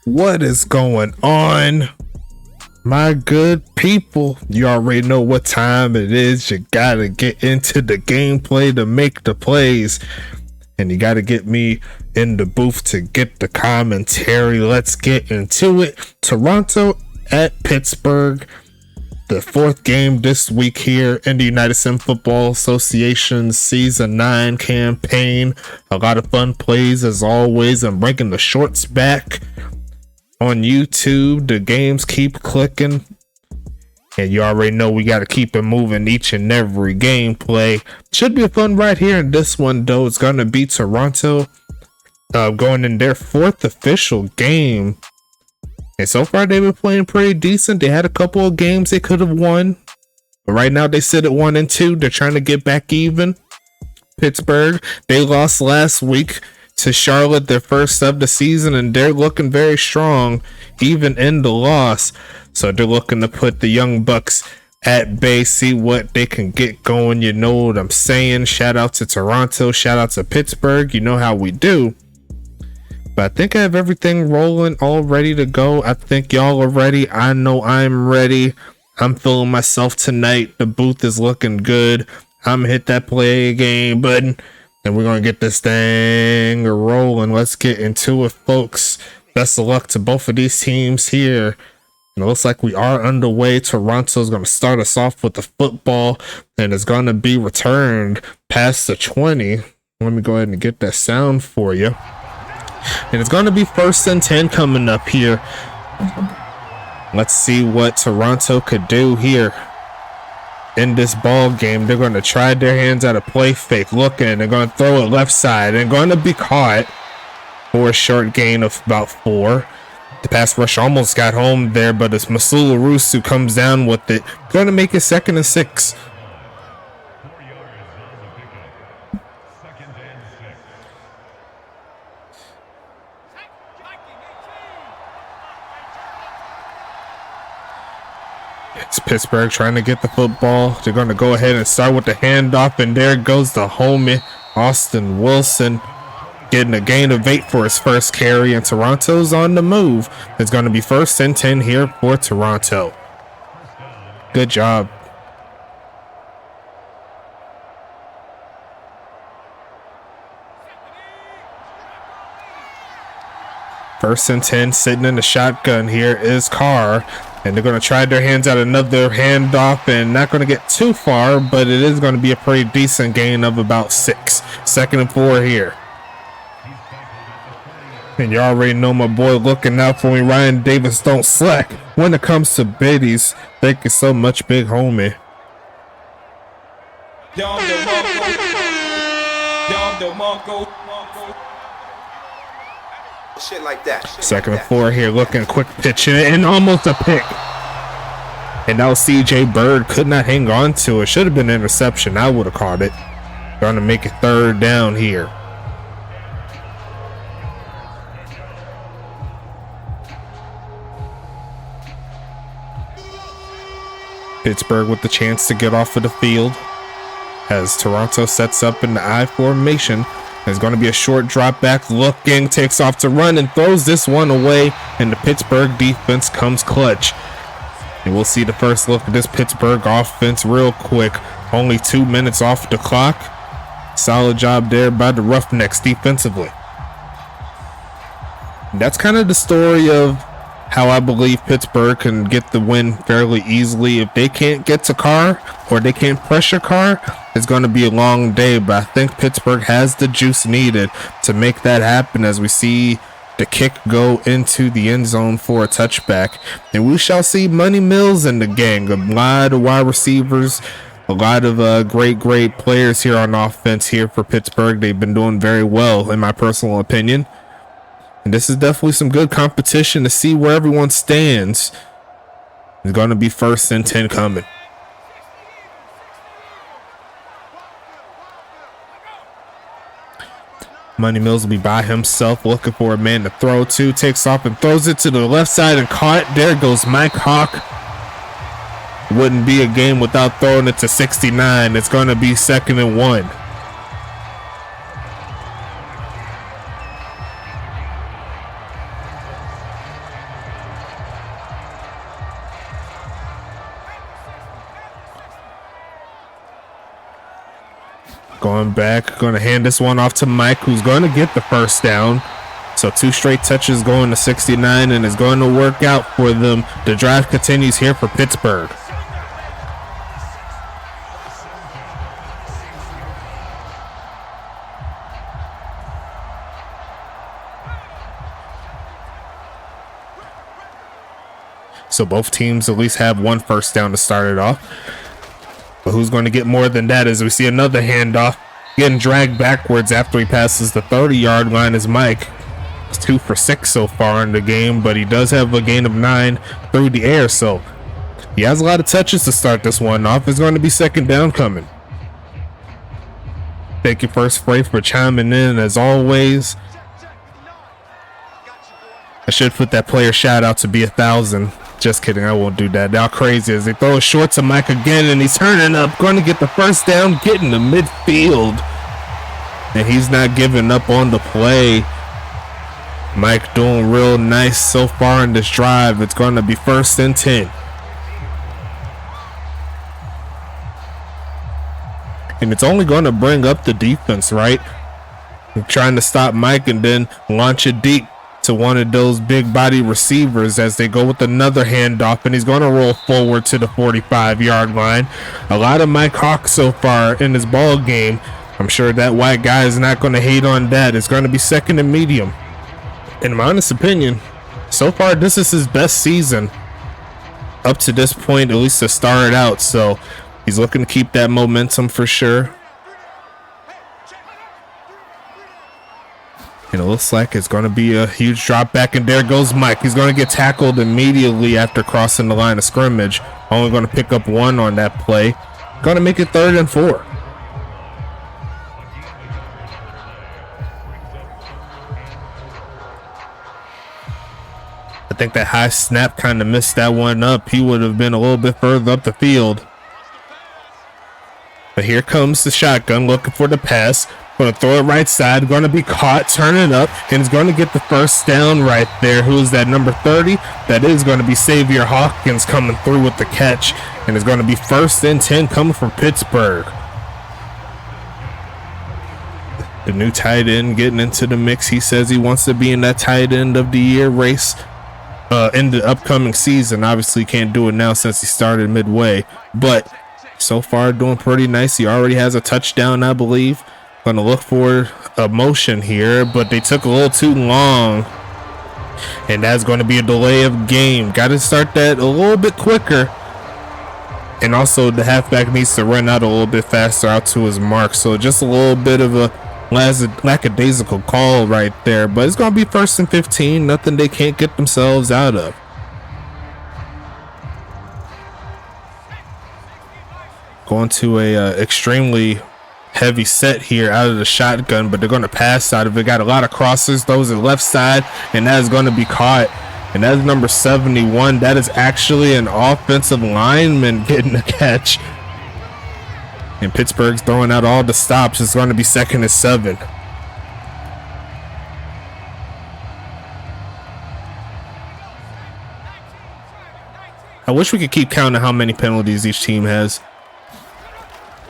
What is going on, my good people? You already know what time it is. You gotta get into the gameplay to make the plays, and you gotta get me in the booth to get the commentary. Let's get into it. Toronto at Pittsburgh, the fourth game this week here in the United Sim Football Association Season 9 campaign. A lot of fun plays as always. I'm bringing the shorts back on YouTube. The games keep clicking, and you already know we got to keep it moving each and every gameplay. Should be a fun ride here in this one, though. It's going to be Toronto going in their fourth official game. And so far, they've been playing pretty decent. They had a couple of games they could have won, but right now they sit at 1-2. They're trying to get back even. Pittsburgh, they lost last week to Charlotte, their first of the season, and they're looking very strong even in the loss. So they're looking to put the Young Bucks at bay, see what they can get going. You know what I'm saying? Shout out to Toronto, shout out to Pittsburgh. You know how we do. But I think I have everything rolling, all ready to go. I think y'all are ready. I know I'm ready. I'm feeling myself tonight. The booth is looking good. I'm gonna hit that play game button, and we're gonna get this thing rolling. Let's get into it, folks. Best of luck to both of these teams here. And it looks like we are underway. Toronto's gonna start us off with the football, and it's gonna be returned past the 20. Let me go ahead and get that sound for you. And it's going to be 1st and 10 coming up here. Let's see what Toronto could do here in this ball game. They're going to try their hands at a play fake, looking. They're going to throw it left side and going to be caught for a short gain of about 4. The pass rush almost got home there, but it's Masula Roos who comes down with it. Going to make it 2nd and 6. It's Pittsburgh trying to get the football. They're going to go ahead and start with the handoff, and there goes the homie, Austin Wilson, getting a gain of 8 for his first carry, and Toronto's on the move. It's going to be 1st and 10 here for Toronto. Good job. First and 10, sitting in the shotgun here is Carr. And they're going to try their hands at another handoff, and not going to get too far, but it is going to be a pretty decent gain of about 6. 2nd and 4 here. And you already know my boy looking out for me. Ryan Davis don't slack when it comes to biddies. Thank you so much, big homie. Shit like that. 2nd and 4 here, looking quick pitch and almost a pick. And now CJ Bird could not hang on to it. Should have been an interception. I would have caught it. Trying to make it 3rd down here. Pittsburgh with the chance to get off of the field as Toronto sets up in the I formation. There's going to be a short drop back, looking, takes off to run and throws this one away, and the Pittsburgh defense comes clutch. And we'll see the first look at this Pittsburgh offense real quick. Only 2 minutes off the clock. Solid job there by the Roughnecks defensively. And that's kind of the story of how I believe Pittsburgh can get the win fairly easily. If they can't get to Carr or they can't pressure Carr, it's going to be a long day, but I think Pittsburgh has the juice needed to make that happen as we see the kick go into the end zone for a touchback. And we shall see Money Mills in the gang. A lot of wide receivers, a lot of great players here on offense here for Pittsburgh. They've been doing very well, in my personal opinion. And this is definitely some good competition to see where everyone stands. It's going to be 1st and 10 coming. Money Mills will be by himself looking for a man to throw to. Takes off and throws it to the left side and caught. There goes Mike Hawk. Wouldn't be a game without throwing it to 69. It's going to be 2nd and 1. Going back, going to hand this one off to Mike, who's going to get the first down. So 2 straight touches going to 69, and it's going to work out for them. The drive continues here for Pittsburgh. So both teams at least have 1 first down to start it off. But who's going to get more than that as we see another handoff getting dragged backwards after he passes the 30-yard line is Mike. It's 2 for 6 so far in the game, but he does have a gain of 9 through the air, so he has a lot of touches to start this one off. It's going to be second down coming. Thank you, First Freight, for chiming in as always. I should put that player shout out to be 1,000. Just kidding, I won't do that. Now crazy as they throw it short to Mike again, and he's turning up, going to get the first down, getting to midfield. And he's not giving up on the play. Mike doing real nice so far in this drive. It's going to be 1st and 10. And it's only going to bring up the defense, right? They're trying to stop Mike and then launch it deep to one of those big body receivers as they go with another handoff, and he's going to roll forward to the 45-yard line. A lot of Mike Hawk so far in this ball game. I'm sure that white guy is not going to hate on that. It's going to be 2nd and medium. In my honest opinion, so far this is his best season up to this point, at least to start it out. So he's looking to keep that momentum for sure. And it looks like it's going to be a huge drop back, and there goes Mike. He's going to get tackled immediately after crossing the line of scrimmage. Only going to pick up 1 on that play. Going to make it 3rd and 4. I think that high snap kind of missed that one up. He would have been a little bit further up the field. But here comes the shotgun looking for the pass. Going to throw it right side, going to be caught, turning up, and is going to get the first down right there. Who is that, number 30? That is going to be Xavier Hawkins coming through with the catch, and it's going to be 1st and 10 coming from Pittsburgh. The new tight end getting into the mix. He says he wants to be in that tight end of the year race in the upcoming season. Obviously can't do it now since he started midway, but so far doing pretty nice. He already has a touchdown, I believe. Going to look for a motion here, but they took a little too long, and that's going to be a delay of game. Got to start that a little bit quicker, and also the halfback needs to run out a little bit faster out to his mark. So just a little bit of a lackadaisical call right there, but it's going to be 1st and 15. Nothing they can't get themselves out of. Going to a extremely heavy set here out of the shotgun, but they're going to pass out of it. Got a lot of crosses, those are left side, and that is going to be caught, and that is number 71. That is actually an offensive lineman getting a catch, and Pittsburgh's throwing out all the stops. It's going to be 2nd and 7. I wish we could keep counting how many penalties each team has.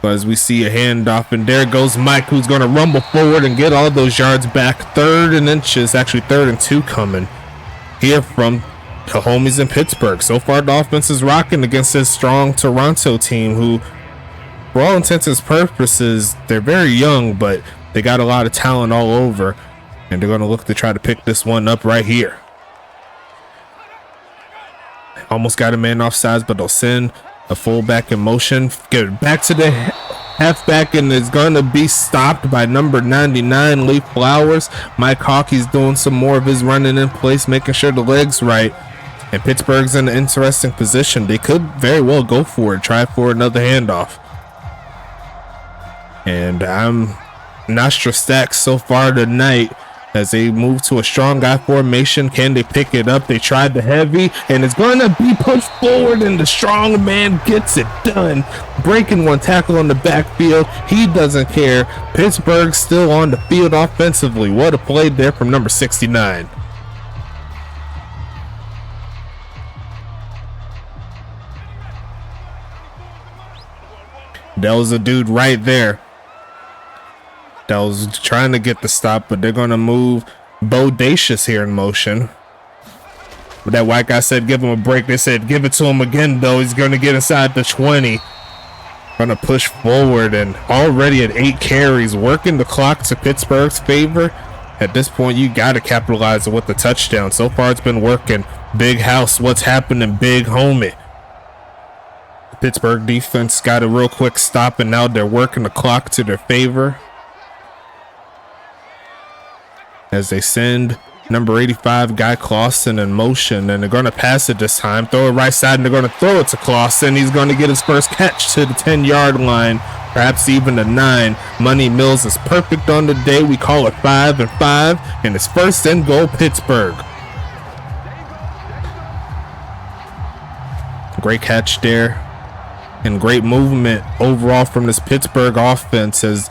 As we see a handoff, and there goes Mike, who's going to rumble forward and get all those yards back. 3rd and inches, actually 3rd and 2 coming here from the homies in Pittsburgh. So far the offense is rocking against this strong Toronto team who, for all intents and purposes, they're very young, but they got a lot of talent all over, and they're going to look to try to pick this one up right here. Almost got a man offsides, but they'll send a fullback in motion. Get it back to the halfback, and it's going to be stopped by number 99, Lee Flowers. Mike Hawkey's doing some more of his running in place, making sure the leg's right. And Pittsburgh's in an interesting position. They could very well go for it, try for another handoff. And I'm Nostradamus so far tonight as they move to a strong guy formation. Can they pick it up? They tried the heavy, and it's going to be pushed forward, and the strong man gets it done. Breaking one tackle on the backfield. He doesn't care. Pittsburgh still on the field offensively. What a play there from number 69. That was a dude right there. that was trying to get the stop, but they're going to move Bodacious here in motion. But that white guy said give him a break. They said give it to him again, though. He's going to get inside the 20. Going to push forward, and already at 8 carries, working the clock to Pittsburgh's favor. At this point, you got to capitalize with the touchdown. So far, it's been working. Big house, what's happening? Big homie. The Pittsburgh defense got a real quick stop, and now they're working the clock to their favor as they send number 85, Guy Clausen, in motion, and they're going to pass it this time. Throw it right side, and they're going to throw it to Clausen. He's going to get his first catch to the 10-yard line, perhaps even the 9. Money Mills is perfect on the day. We call it 5 and 5, and it's first and goal, Pittsburgh. Great catch there, and great movement overall from this Pittsburgh offense as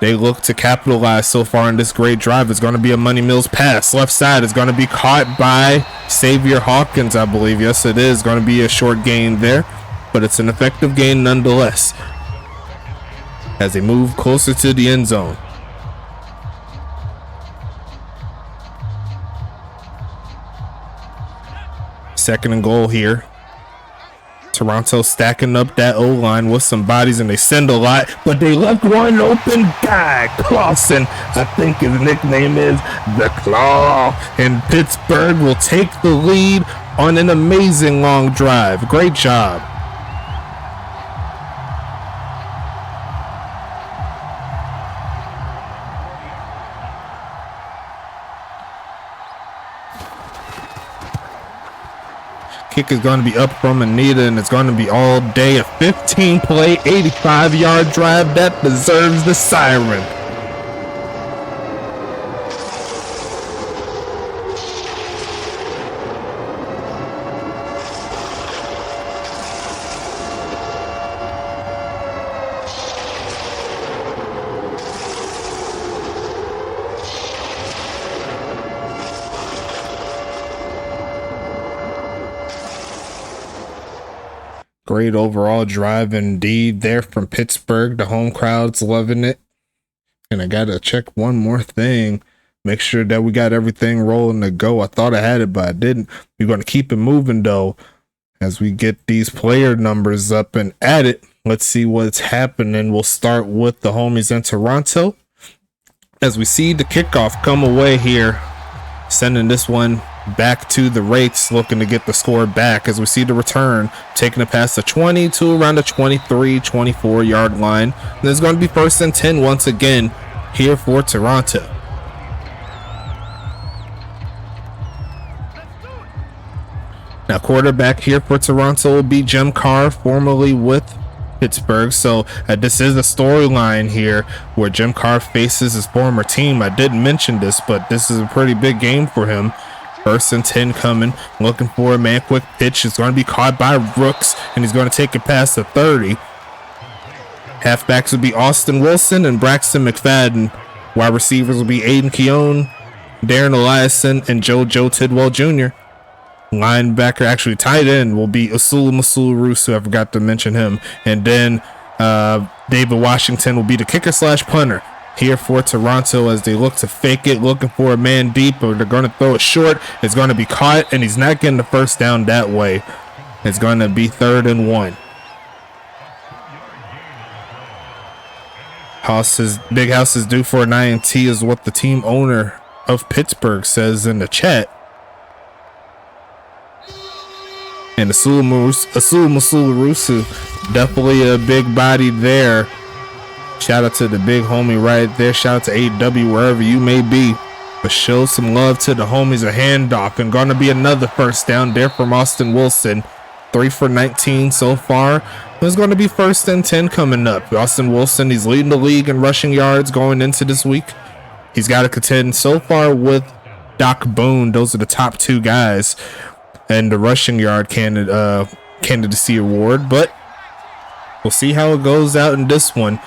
they look to capitalize so far on this great drive. It's going to be a Money Mills pass. Left side is going to be caught by Xavier Hawkins, I believe. Yes, it is going to be a short gain there, but it's an effective gain nonetheless as they move closer to the end zone. Second and goal here. Toronto stacking up that O-line with some bodies, and they send a lot, but they left one open. Guy Clausen, I think his nickname is the Claw, and Pittsburgh will take the lead on an amazing long drive. Great job. Kick is going to be up from Anita, and it's going to be all day. A 15-play, 85-yard drive that deserves the siren. Great overall drive indeed there from Pittsburgh. The home crowd's loving it. And I got to check one more thing. Make sure that we got everything rolling to go. I thought I had it, but I didn't. We're going to keep it moving, though, as we get these player numbers up and at it. Let's see what's happening. We'll start with the homies in Toronto as we see the kickoff come away here, sending this one back to the Wraiths, looking to get the score back as we see the return, taking it past the 20 to around the 23, 24 yard line. And there's going to be first and 10 once again here for Toronto. Now, quarterback here for Toronto will be Jim Carr, formerly with Pittsburgh. So this is a storyline here where Jim Carr faces his former team. I didn't mention this, but this is a pretty big game for him. First and 10 coming, looking for a man quick pitch. It's going to be caught by Rooks, and he's going to take it past the 30. Halfbacks will be Austin Wilson and Braxton McFadden. Wide receivers will be Aiden Keown, Darren Eliason, and Joe Tidwell Jr. Linebacker, actually tight end, will be Masul Russo. I forgot to mention him. And then David Washington will be the kicker / punter here for Toronto as they look to fake it, looking for a man deep, or they're going to throw it short. It's going to be caught, and he's not getting the first down that way. It's going to be 3rd and 1. Big house is due for an INT is what the team owner of Pittsburgh says in the chat. And Asul Masul definitely a big body there. Shout out to the big homie right there. Shout out to AW wherever you may be. But show some love to the homies. A handoff, and going to be another first down there from Austin Wilson. 3 for 19 so far. There's going to be 1st and 10 coming up. Austin Wilson, he's leading the league in rushing yards going into this week. He's got to contend so far with Doc Boone. Those are the top 2 guys and the rushing yard candidacy award. But we'll see how it goes out in this one.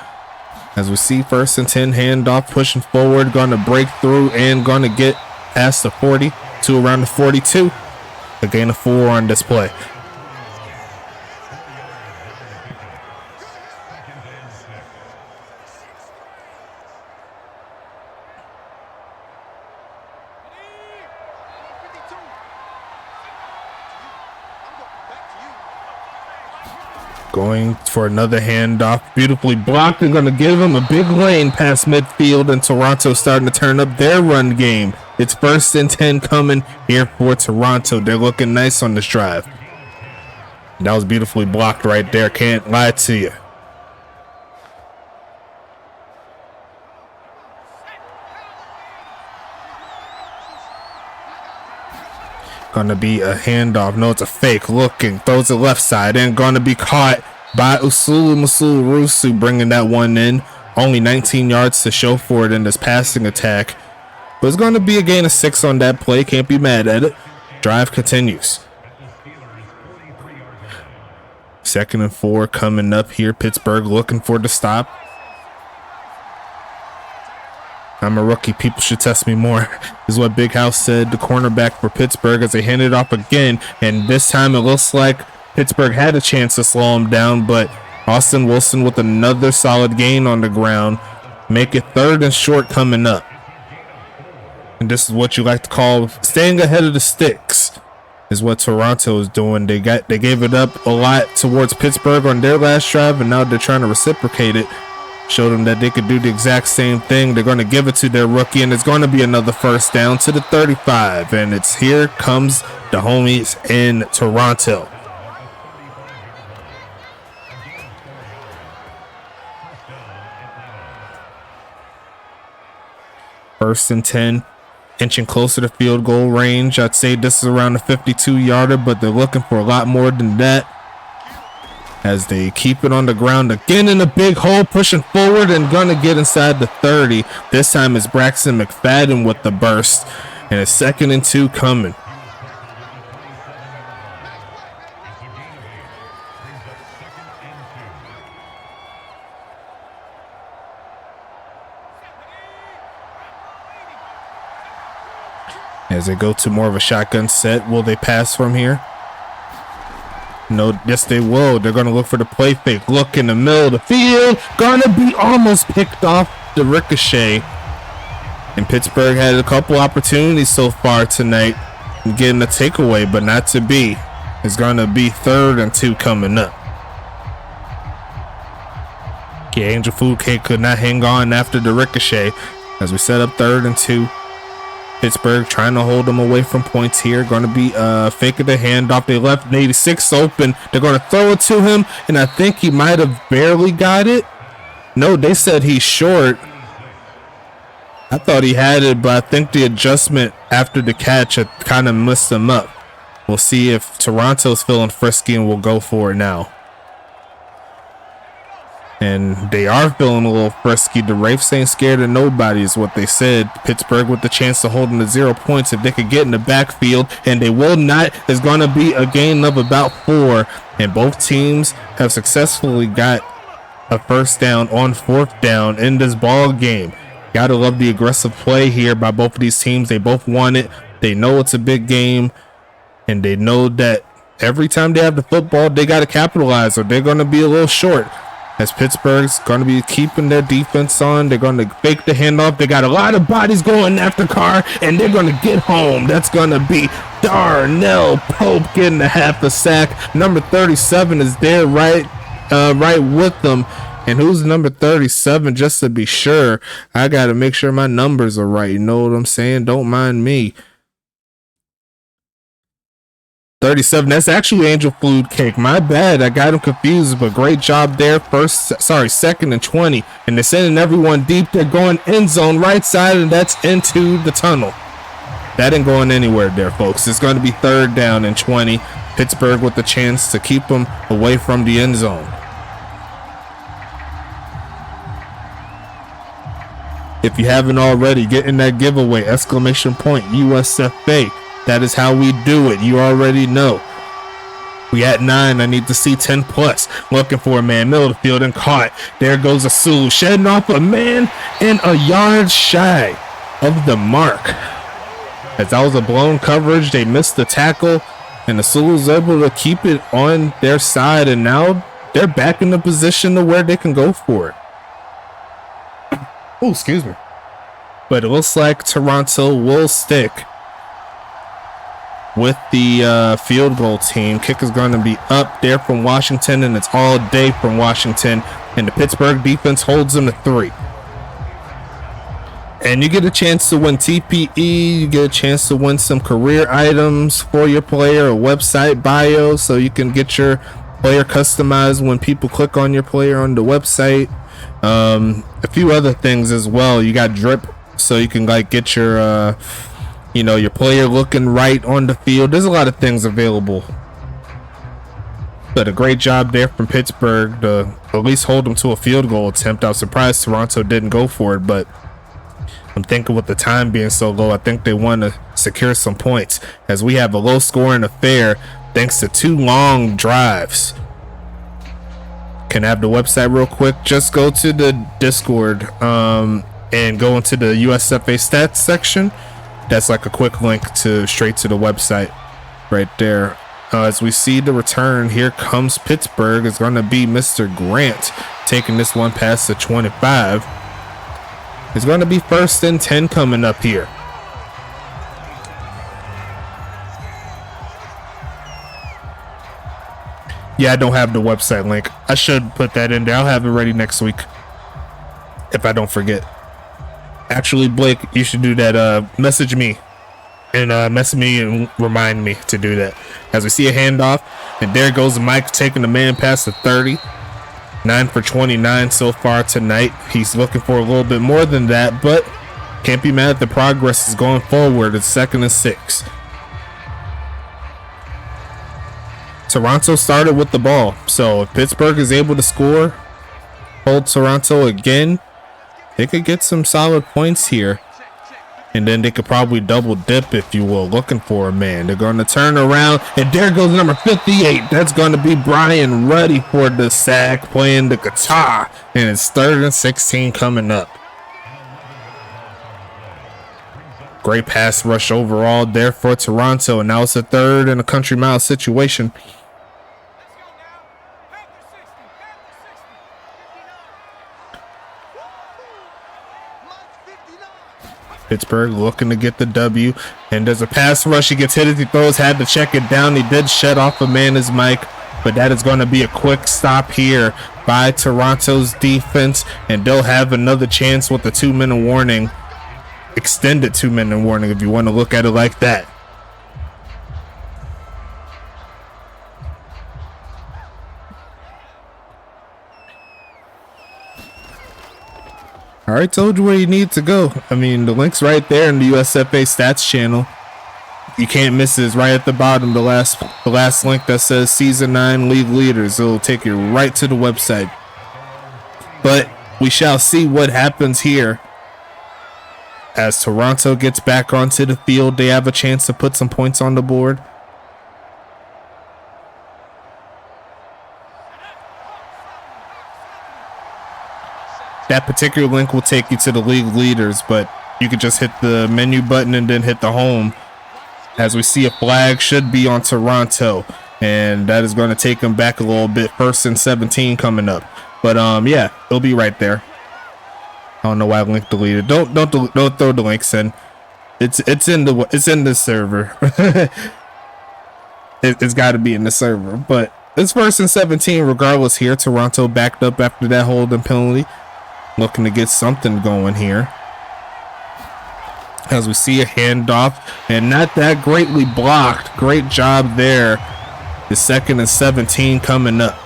As we see 1st and 10 handoff, pushing forward, going to break through and going to get past the 40 to around the 42. A gain of 4 on this play. Going for another handoff, beautifully blocked, and going to give him a big lane past midfield, and Toronto starting to turn up their run game. It's 1st and 10 coming here for Toronto. They're looking nice on this drive. That was beautifully blocked right there, can't lie to you. Gonna be a handoff. No, it's a fake. Looking, throws it left side, and gonna be caught by Rusu, bringing that one in. Only 19 yards to show for it in this passing attack. But it's gonna be a gain of 6 on that play. Can't be mad at it. Drive continues. 2nd and 4 coming up here. Pittsburgh looking for the stop. I'm a rookie. People should test me more, is what Big House said, the cornerback for Pittsburgh, as they hand it off again. And this time it looks like Pittsburgh had a chance to slow him down, but Austin Wilson with another solid gain on the ground. Make it 3rd and short coming up. And this is what you like to call staying ahead of the sticks, is what Toronto is doing. They gave it up a lot towards Pittsburgh on their last drive, and now they're trying to reciprocate it. Showed them that they could do the exact same thing. They're going to give it to their rookie, and it's going to be another 1st down to the 35. And it's here comes the homies in Toronto. First and 10, inching closer to field goal range. I'd say this is around a 52-yarder, but they're looking for a lot more than that, as they keep it on the ground again in a big hole, pushing forward and gonna get inside the 30. This time it's Braxton McFadden with the burst, and it's 2nd and 2 coming. As they go to more of a shotgun set, will they pass from here? No, yes they will. They're going to look for the play fake. Look in the middle of the field. Gonna be almost picked off the ricochet. And Pittsburgh had a couple opportunities so far tonight in getting a takeaway, but not to be. It's going to be 3rd and 2 coming up. Yeah, Angel Food Cake could not hang on after the ricochet as we set up 3rd and 2. Pittsburgh trying to hold them away from points here. Going to be faking the handoff. They left 86 open. They're going to throw it to him, and I think he might have barely got it. No, they said he's short. I thought he had it, but I think the adjustment after the catch had kind of messed him up. We'll see if Toronto's feeling frisky and will go for it now. And they are feeling a little frisky. The Wraiths ain't scared of nobody, is what they said. Pittsburgh with the chance to hold them to 0 points if they could get in the backfield, and they will not. There's going to be a gain of about 4, and both teams have successfully got a 1st down on 4th down in this ball game. Gotta love the aggressive play here by both of these teams. They both want it. They know it's a big game, and they know that every time they have the football, they got to capitalize, or they're going to be a little short. As Pittsburgh's going to be keeping their defense on. They're going to fake the handoff. They got a lot of bodies going after Carr, and they're going to get home. That's going to be Darnell Pope getting a half a sack. Number 37 is there right with them. And who's number 37? Just to be sure, I got to make sure my numbers are right. You know what I'm saying? Don't mind me. 37, that's actually Angel Food Cake. My bad, I got him confused, but great job there. 2nd and 20, and they're sending everyone deep. They're going end zone right side, and that's into the tunnel. That ain't going anywhere there, folks. It's going to be 3rd down and 20. Pittsburgh with the chance to keep them away from the end zone. If you haven't already, get in that giveaway, exclamation point, USFA. That is how we do it. You already know. We at 9. I need to see 10 plus. Looking for a man. Middle of the field and caught. There goes a Sulu. Shedding off a man and a yard shy of the mark. As that was a blown coverage, they missed the tackle. And the Sulu's able to keep it on their side. And now they're back in the position to where they can go for it. Oh, excuse me. But it looks like Toronto will stick with the field goal team. Kick is going to be up there from Washington, and it's all day from Washington. And the Pittsburgh defense holds them to 3. And you get a chance to win TPE. You get a chance to win some career items for your player, a website bio, so you can get your player customized when people click on your player on the website. A few other things as well. You got drip, so you can like get your your player looking right on the field. There's a lot of things available. But a great job there from Pittsburgh to at least hold them to a field goal attempt. I was surprised Toronto didn't go for it, but I'm thinking with the time being so low, I think they want to secure some points, as we have a low scoring affair thanks to 2 long drives. Can I have the website real quick? Just go to the Discord and go into the USFA stats section. That's like a quick link to straight to the website right there. As we see the return, here comes Pittsburgh. It's going to be Mr. Grant taking this one past the 25. It's going to be 1st and 10 coming up here. Yeah, I don't have the website link. I should put that in there. I'll have it ready next week if I don't forget. Actually, Blake, you should do that. Message me and remind me to do that. As we see a handoff, and there goes Mike taking the man past the 30. 9 for 29 so far tonight. He's looking for a little bit more than that, but can't be mad at the progress is going forward. It's 2nd and 6. Toronto started with the ball, so if Pittsburgh is able to score, hold Toronto again, they could get some solid points here. And then they could probably double dip, if you will, looking for a man. They're going to turn around, and there goes number 58. That's going to be Brian Ruddy for the sack, playing the guitar. And it's 3rd and 16 coming up. Great pass rush overall there for Toronto. And now it's a 3rd and a country mile situation. Pittsburgh looking to get the W, and there's a pass rush. He gets hit as he throws, had to check it down. He did shut off a man as Mike, but that is going to be a quick stop here by Toronto's defense, and they'll have another chance with the 2-minute warning, extended 2-minute warning if you want to look at it like that. All right, told you where you need to go. I mean, the link's right there in the USFA stats channel. You can't miss it. It's right at the bottom, the last link that says Season 9 League Leaders. It'll take you right to the website. But we shall see what happens here. As Toronto gets back onto the field, they have a chance to put some points on the board. That particular link will take you to the league leaders, but you can just hit the menu button and then hit the home. As we see, a flag should be on Toronto, and that is going to take them back a little bit. 1st and 17 coming up, but yeah, it'll be right there. I don't know why link deleted. Don't throw the links in. It's in the server. It's got to be in the server, but it's 1st and 17 regardless. Here, Toronto backed up after that holding penalty. Looking to get something going here. As we see a handoff, and not that greatly blocked. Great job there. The 2nd and 17 coming up.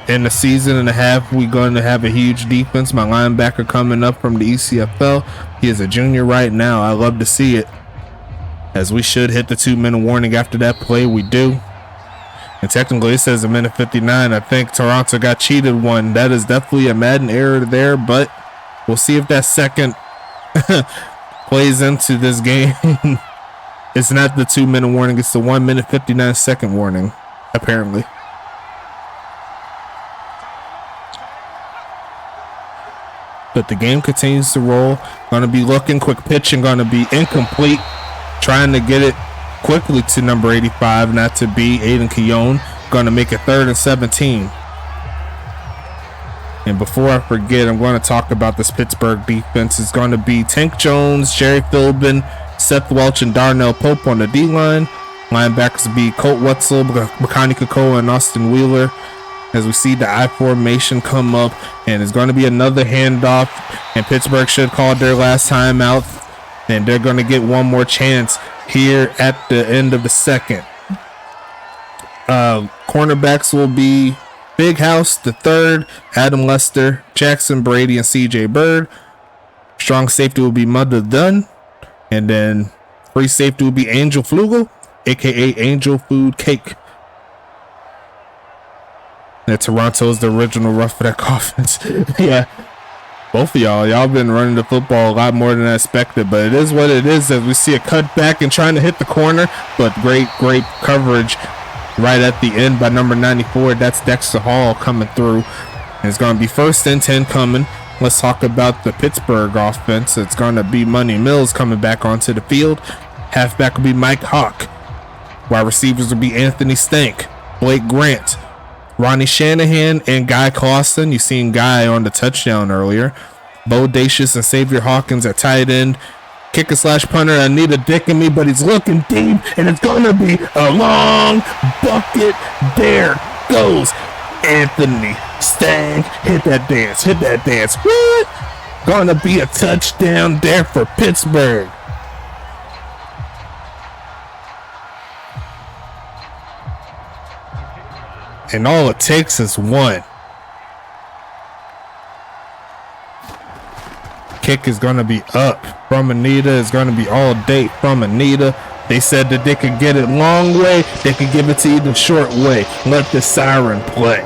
In a season and a half, we're going to have a huge defense. My linebacker coming up from the ECFL. He is a junior right now. I love to see it. As we should hit the 2-minute warning after that play. We do. And technically, it says a minute 59. I think Toronto got cheated one. That is definitely a Madden error there, but we'll see if that second plays into this game. It's not the 2-minute warning. It's the 1 minute 59 second warning, apparently. But the game continues to roll. Going to be looking. Quick pitch and going to be incomplete. Trying to get it quickly to number 85, not to be Aiden Keown. Going to make it 3rd and 17. And before I forget, I'm going to talk about this Pittsburgh defense. It's going to be Tank Jones, Jerry Philbin, Seth Welch and Darnell Pope on the D-line. Linebackers will be Colt Wetzel, Makani Kakoa, and Austin Wheeler. As we see the I formation come up, and it's going to be another handoff, and Pittsburgh should call their last timeout, and they're going to get one more chance here at the end of the second. Cornerbacks will be Big House the third, Adam Lester, Jackson Brady, and CJ Bird. Strong safety will be Mother Dunn, and then free safety will be Angel Flugel, aka Angel Food Cake. And Toronto's the original Roughneck offense. Yeah, both of y'all been running the football a lot more than I expected, but it is what it is. As we see a cut back and trying to hit the corner, but great coverage right at the end by number 94. That's Dexter Hall coming through, and it's going to be 1st and 10 coming. Let's talk about the Pittsburgh offense. It's going to be Money Mills coming back onto the field. Halfback will be Mike Hawk. Wide receivers will be Anthony Stank, Blake Grant, Ronnie Shanahan, and Guy Clausen. You seen Guy on the touchdown earlier. Bo Dacius and Xavier Hawkins at tight end. Kicker / punter, I need a dick in me, but he's looking deep, and it's going to be a long bucket. There goes Anthony Stank. Hit that dance. What? Gonna be a touchdown there for Pittsburgh. And all it takes is one. Kick is going to be up from Anita. It's going to be all day from Anita. They said that they could get it long way. They could give it to you the short way. Let the siren play.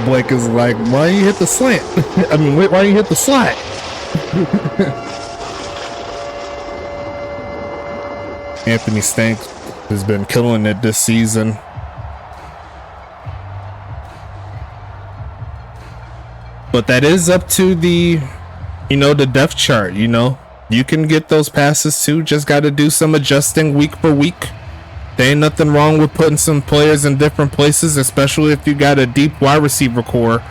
Blake is like, why you hit the slant? I mean, why you hit the slide? Anthony Stank has been killing it this season. But that is up to the depth chart. You can get those passes too. Just got to do some adjusting week for week. There ain't nothing wrong with putting some players in different places, especially if you got a deep wide receiver core.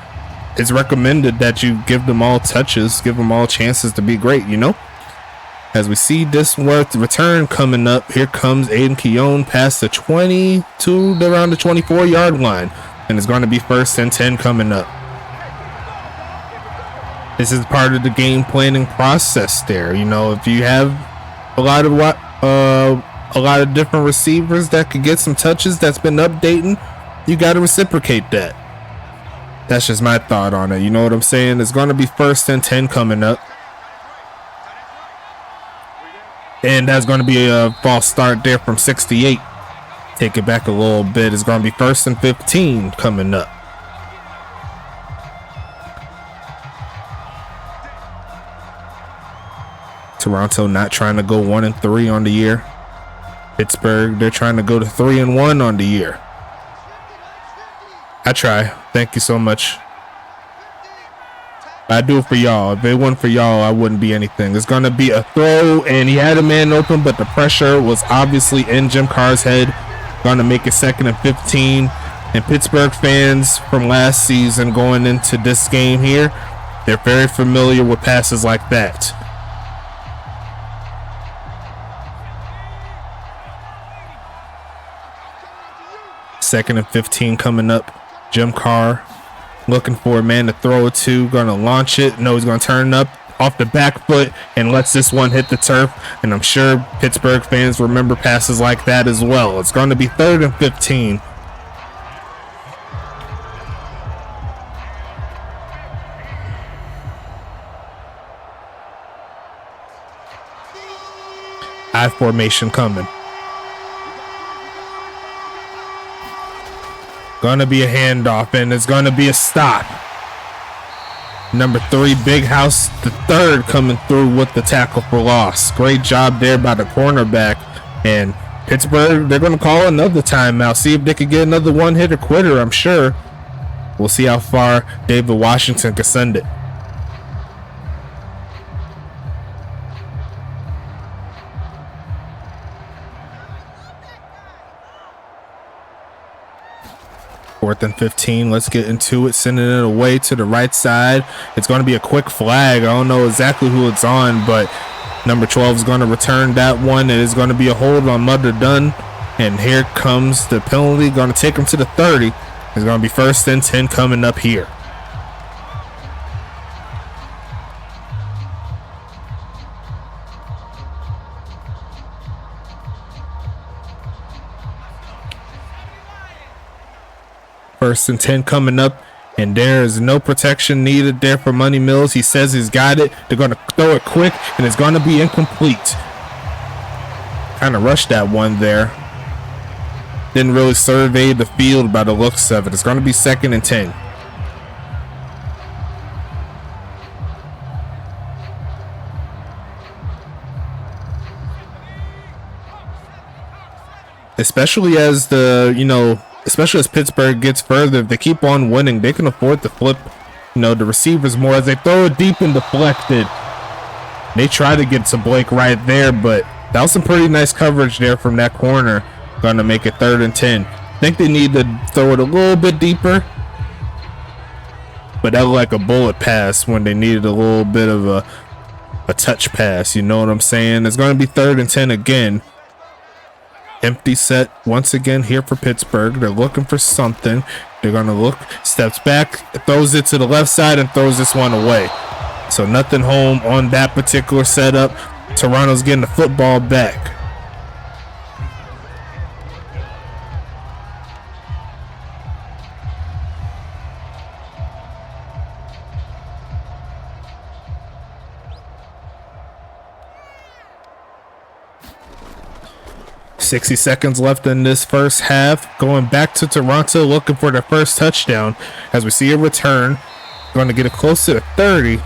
It's recommended that you give them all touches, give them all chances to be great, As we see this return coming up, here comes Aiden Keown past the 20 to around the 24-yard line, and it's going to be 1st and 10 coming up. This is part of the game planning process there. If you have a lot of different receivers that could get some touches that's been updating, you got to reciprocate that. That's just my thought on it. You know what I'm saying? It's going to be 1st and 10 coming up. And that's going to be a false start there from 68. Take it back a little bit. It's going to be 1st and 15 coming up. Toronto not trying to go 1-3 on the year. Pittsburgh, they're trying to go to 3-1 on the year. I try. Thank you so much. I do it for y'all. If it wasn't for y'all, I wouldn't be anything. It's going to be a throw, and he had a man open, but the pressure was obviously in Jim Carr's head. Going to make it 2nd and 15. And Pittsburgh fans from last season going into this game here, they're very familiar with passes like that. Second and 15 coming up. Jim Carr looking for a man to throw it to. Going to launch it. No, he's going to turn it up off the back foot and lets this one hit the turf. And I'm sure Pittsburgh fans remember passes like that as well. It's going to be 3rd and 15. I formation coming. Gonna be a handoff, and it's gonna be a stop. Number 3, Big House the third coming through with the tackle for loss. Great job there by the cornerback. And Pittsburgh, they're gonna call another timeout. See if they can get another one-hitter quitter, I'm sure. We'll see how far David Washington can send it. 4th and 15. Let's get into it. Sending it away to the right side. It's going to be a quick flag. I don't know exactly who it's on, but number 12 is going to return that one. It is going to be a hold on Mother Dunn. And here comes the penalty. Going to take him to the 30. It's going to be 1st and 10 coming up here. First and 10 coming up, and there is no protection needed there for Money Mills. He says he's got it. They're going to throw it quick, and it's going to be incomplete. Kind of rushed that one there. Didn't really survey the field by the looks of it. It's going to be 2nd and 10. Especially as especially as Pittsburgh gets further, if they keep on winning, they can afford to flip, the receivers more as they throw it deep and deflected. They try to get to Blake right there, but that was some pretty nice coverage there from that corner. Going to make it 3rd and 10. I think they need to throw it a little bit deeper, but that looked like a bullet pass when they needed a little bit of a touch pass. You know what I'm saying? It's going to be 3rd and 10 again. Empty set once again here for Pittsburgh. They're looking for something. They're going to look, steps back, throws it to the left side, and throws this one away. So nothing home on that particular setup. Toronto's getting the football back. .60 seconds left in this first half. Going back to Toronto, looking for their first touchdown. As we see a return, going to get it close to the 30.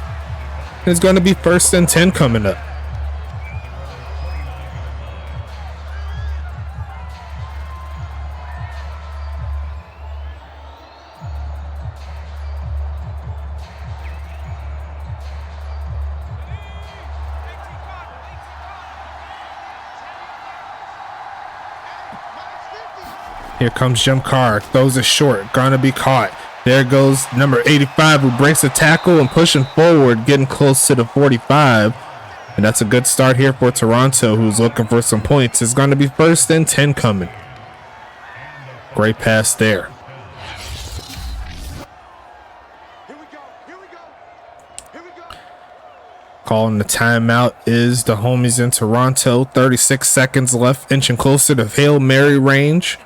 It's going to be 1st and 10 coming up. Here comes Jim Carr, throws it short, gonna be caught. There goes number 85 who breaks a tackle and pushing forward, getting close to the 45. And that's a good start here for Toronto, who's looking for some points. It's gonna be 1st and 10 coming. Great pass there. Calling the timeout is the homies in Toronto. 36 seconds left, inching closer to Hail Mary range.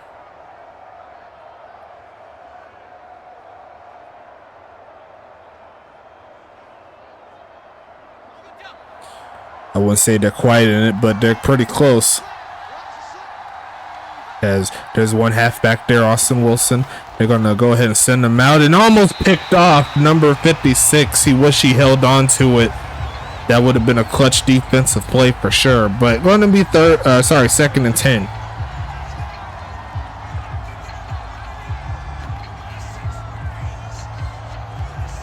I wouldn't say they're quite in it, but they're pretty close. As there's one halfback there, Austin Wilson. They're going to go ahead and send him out, and almost picked off number 56. He wish he held on to it. That would have been a clutch defensive play for sure, but going to be 2nd and 10.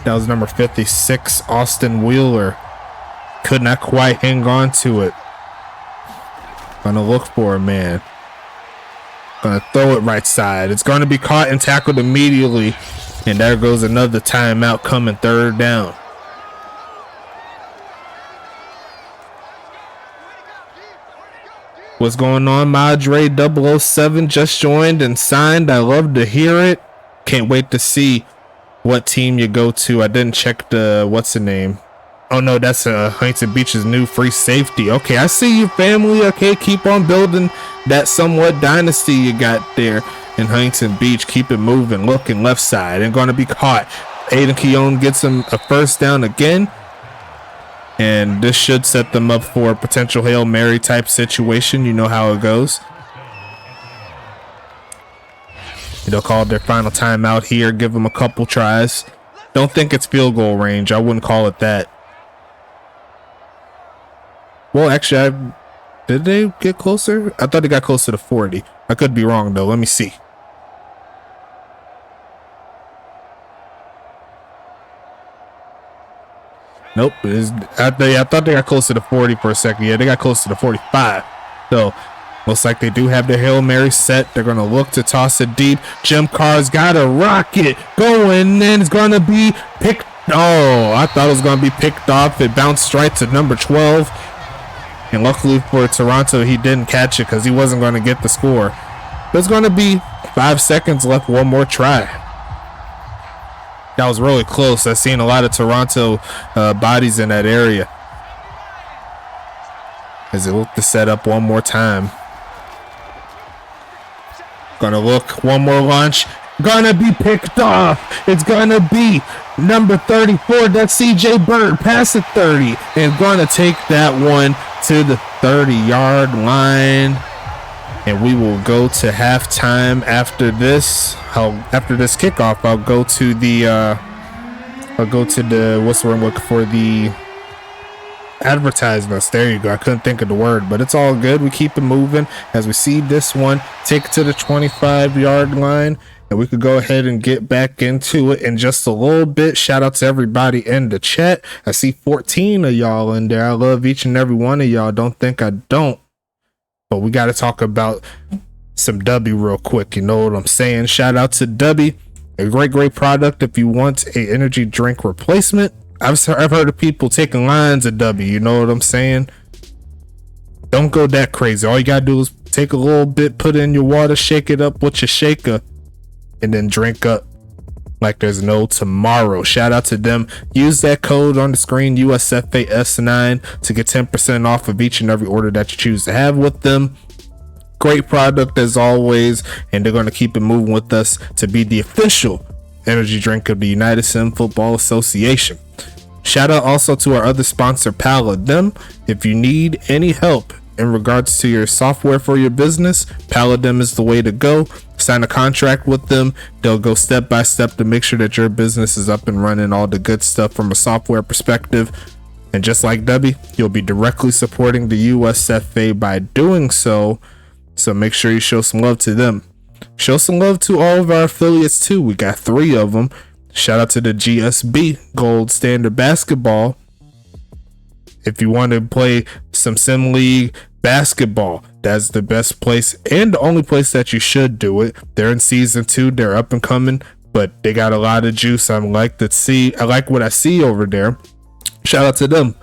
That was number 56, Austin Wheeler. Could not quite hang on to it. Gonna look for a man. Gonna throw it right side. It's gonna be caught and tackled immediately. And there goes another timeout coming, 3rd down. What's going on? Madre 007 just joined and signed. I love to hear it. Can't wait to see what team you go to. I didn't check the, what's the name? Oh no, that's Huntington Beach's new free safety. Okay, I see you, family. Okay, keep on building that somewhat dynasty you got there in Huntington Beach. Keep it moving. Looking left side and going to be caught. Aiden Keown gets him a 1st down again. And this should set them up for a potential Hail Mary type situation. You know how it goes. They'll call their final timeout here. Give them a couple tries. Don't think it's field goal range. I wouldn't call it that. Well, actually, did they get closer? I thought they got closer to 40. I could be wrong, though. Let me see. Nope. I thought they got closer to 40 for a second. Yeah, they got closer to 45. So Looks like they do have their Hail Mary set. They're going to look to toss it deep. Jim Carr's got a rocket going, and it's going to be picked. Oh, I thought it was going to be picked off. It bounced right to number 12. And luckily for Toronto, he didn't catch it because he wasn't going to get the score. There's going to be 5 seconds left. One more try. That was really close. I've seen a lot of Toronto bodies in that area. As they look to set up one more time. Gonna look, one more launch. Gonna be picked off. It's gonna be number 34. That's CJ Bird. Pass it 30. And gonna take that one to the 30-yard line. And we will go to halftime after this. After this kickoff, I'll go to the what's the word I'm looking for? The advertisements. There you go. I couldn't think of the word, but it's all good. We keep it moving as we see this one take it to the 25-yard line, and we could go ahead and get back into it in just a little bit. Shout out to everybody in the chat. I see 14 of y'all in there. I love each and every one of y'all. Don't think I don't. But we got to talk about some W real quick. You know what I'm saying? Shout out to W. A great product if you want a energy drink replacement. I've heard of people taking lines of W. You know what I'm saying? Don't go that crazy. All you got to do is take a little bit, put it in your water, shake it up with your shaker, and then drink up like there's no tomorrow. Shout out to them. Use that code on the screen, USFA S9, to get 10% off of each and every order that you choose to have with them. Great product as always, and they're going to keep it moving with us to be the official energy drink of the United Sim Football Association. Shout out also to our other sponsor, Paladin. If you need any help in regards to your software for your business, Paladin is the way to go. Sign a contract with them. They'll go step by step to make sure that your business is up and running, all the good stuff from a software perspective. And just like Debbie, you'll be directly supporting the USFA by doing so. So make sure you show some love to them. Show some love to all of our affiliates too. We got 3 of them. Shout out to the GSB, Gold Standard Basketball. If you want to play some Sim League basketball, that's the best place and the only place that you should do it. They're in season 2. They're up and coming, but they got a lot of juice. I like what I see over there. Shout out to them.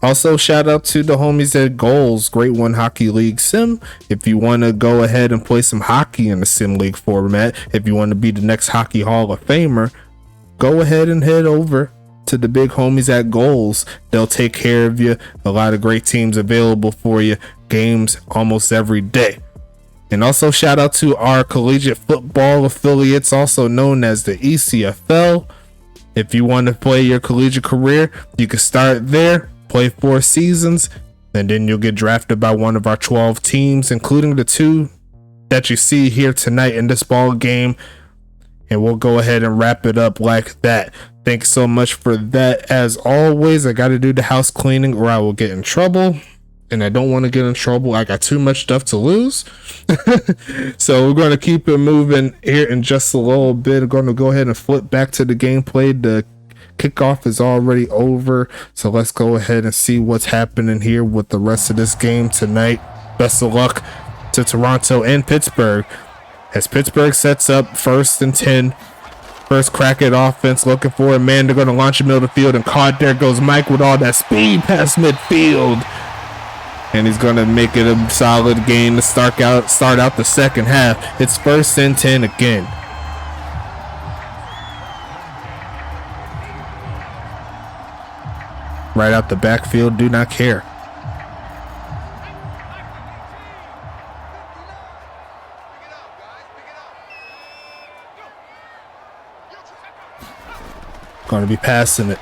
Also, shout out to the homies at Goals, Great One Hockey League Sim. If you want to go ahead and play some hockey in the Sim League format, if you want to be the next Hockey Hall of Famer, go ahead and head over to the big homies at Goals. They'll take care of you. A lot of great teams available for you. Games almost every day. And also shout out to our collegiate football affiliates, also known as the ECFL. If you want to play your collegiate career, you can start there, play 4 seasons, and then you'll get drafted by one of our 12 teams, including the 2 that you see here tonight in this ball game. And we'll go ahead and wrap it up like that. Thanks so much for that. As always, I got to do the house cleaning or I will get in trouble. And I don't want to get in trouble. I got too much stuff to lose. So we're going to keep it moving here in just a little bit. I'm going to go ahead and flip back to the gameplay. The kickoff is already over. So let's go ahead and see what's happening here with the rest of this game tonight. Best of luck to Toronto and Pittsburgh. As Pittsburgh sets up 1st and 10. First crack at offense, looking for a man. They're going to launch in the middle of the field and caught. There goes Mike with all that speed past midfield. And he's going to make it a solid game to start out the second half. It's 1st and 10 again. Right out the backfield, do not care. Going to be passing it.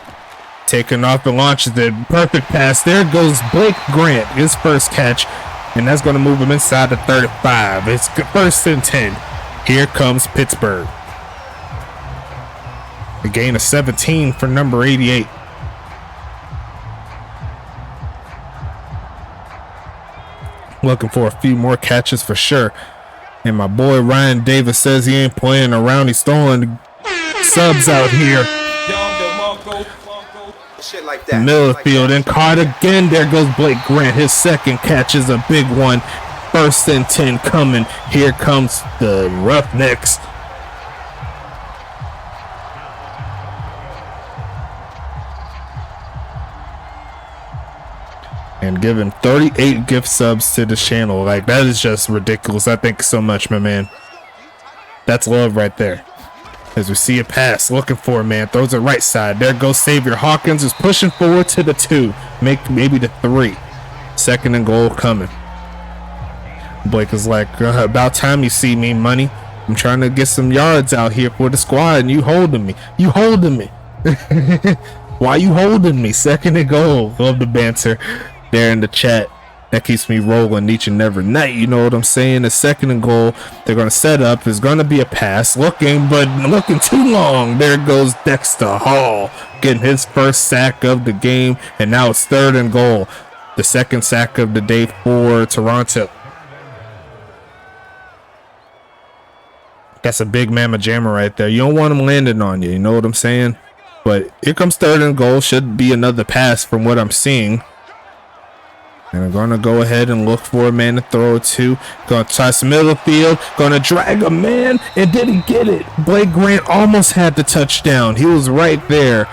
Taking off and launches the perfect pass. There goes Blake Grant, his first catch. And that's going to move him inside the 35. It's 1st and 10. Here comes Pittsburgh. A gain of 17 for number 88. Looking for a few more catches for sure. And my boy Ryan Davis says he ain't playing around. He's throwing subs out here. Shit like that. Middle of the field and caught again. There goes Blake Grant. His second catch is a big one. first and 10 coming. Here comes the Roughnecks. And giving 38 gift subs to the channel. Like, that is just ridiculous. I thank you so much, my man. That's love right there. As we see a pass, looking for it, man. Throws it right side. There goes Xavier Hawkins, is pushing forward to the 2. Maybe the 3. Second and goal coming. Blake is like, about time you see me, money. I'm trying to get some yards out here for the squad, and you holding me. You holding me. Why you holding me? Second and goal. Love the banter there in the chat. That keeps me rolling each and every night. You know what I'm saying? The second and goal. They're going to set up. It's going to be a pass. Looking too long. There goes Dexter Hall, getting his first sack of the game. And now it's third and goal. The second sack of the day for Toronto. That's a big mamma jammer right there. You don't want him landing on you. You know what I'm saying? But here comes third and goal. Should be another pass from what I'm seeing. And I'm going to go ahead and look for a man to throw it to. Going to try some middle field. Going to drag a man. And did he get it? Blake Grant almost had the touchdown. He was right there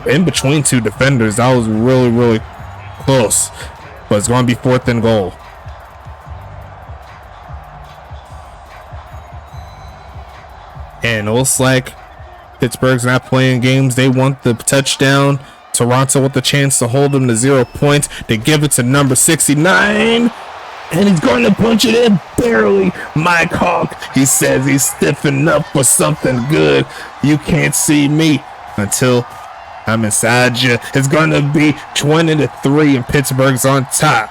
in between 2 defenders. That was really, really close. But it's going to be fourth and goal. And it looks like Pittsburgh's not playing games. They want the touchdown. Toronto with the chance to hold them to 0 points. They give it to number 69. And he's going to punch it in barely. Mike Hawk, he says he's stiffing up for something good. You can't see me until I'm inside you. It's going to be 20-3 and Pittsburgh's on top.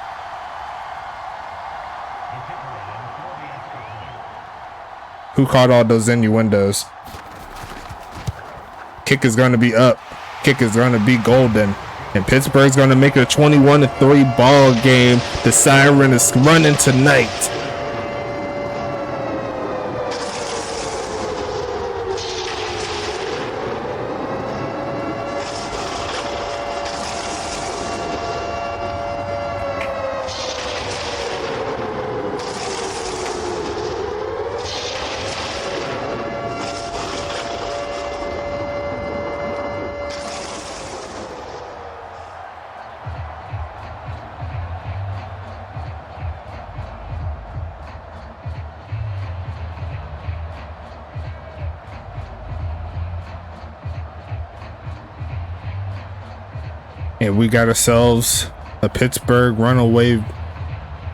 Who caught all those innuendos? Kick is going to be up. Kick is going to be golden. And Pittsburgh's going to make it a 21-3 ball game. The siren is running tonight. And we got ourselves a Pittsburgh runaway,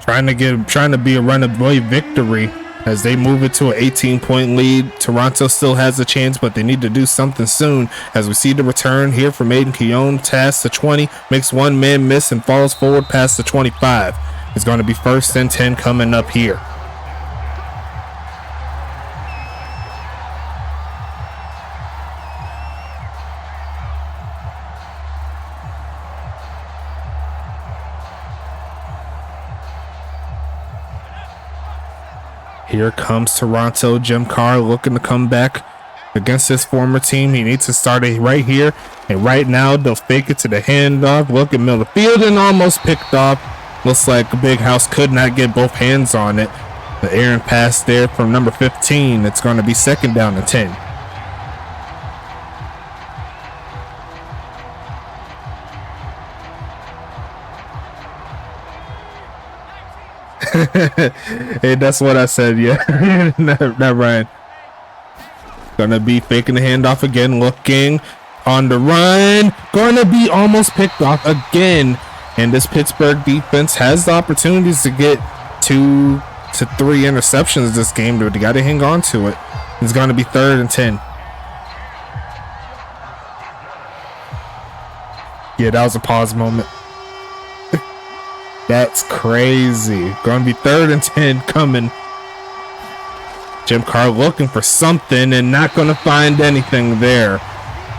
trying to be a runaway victory as they move it to an 18-point lead. Toronto still has a chance, but they need to do something soon. As we see the return here from Aiden Keown, past the 20, makes one man miss and falls forward past the 25. It's going to be first and 10 coming up here. Here comes Toronto. Jim Carr looking to come back against his former team. He needs to start it right here. And right now, they'll fake it to the handoff. Look at middle field and almost picked off. Looks like Big House could not get both hands on it. The errant pass there from number 15. It's going to be second down and 10. Hey, that's what I said. Yeah, not Ryan. Gonna be faking the handoff again, looking on the run. Gonna be almost picked off again. And this Pittsburgh defense has the opportunities to get 2 to 3 interceptions this game, but they gotta hang on to it. It's gonna be third and 10. Yeah, that was a pause moment. That's crazy. Gonna be third and 10 coming. Jim Carr looking for something and not gonna find anything there.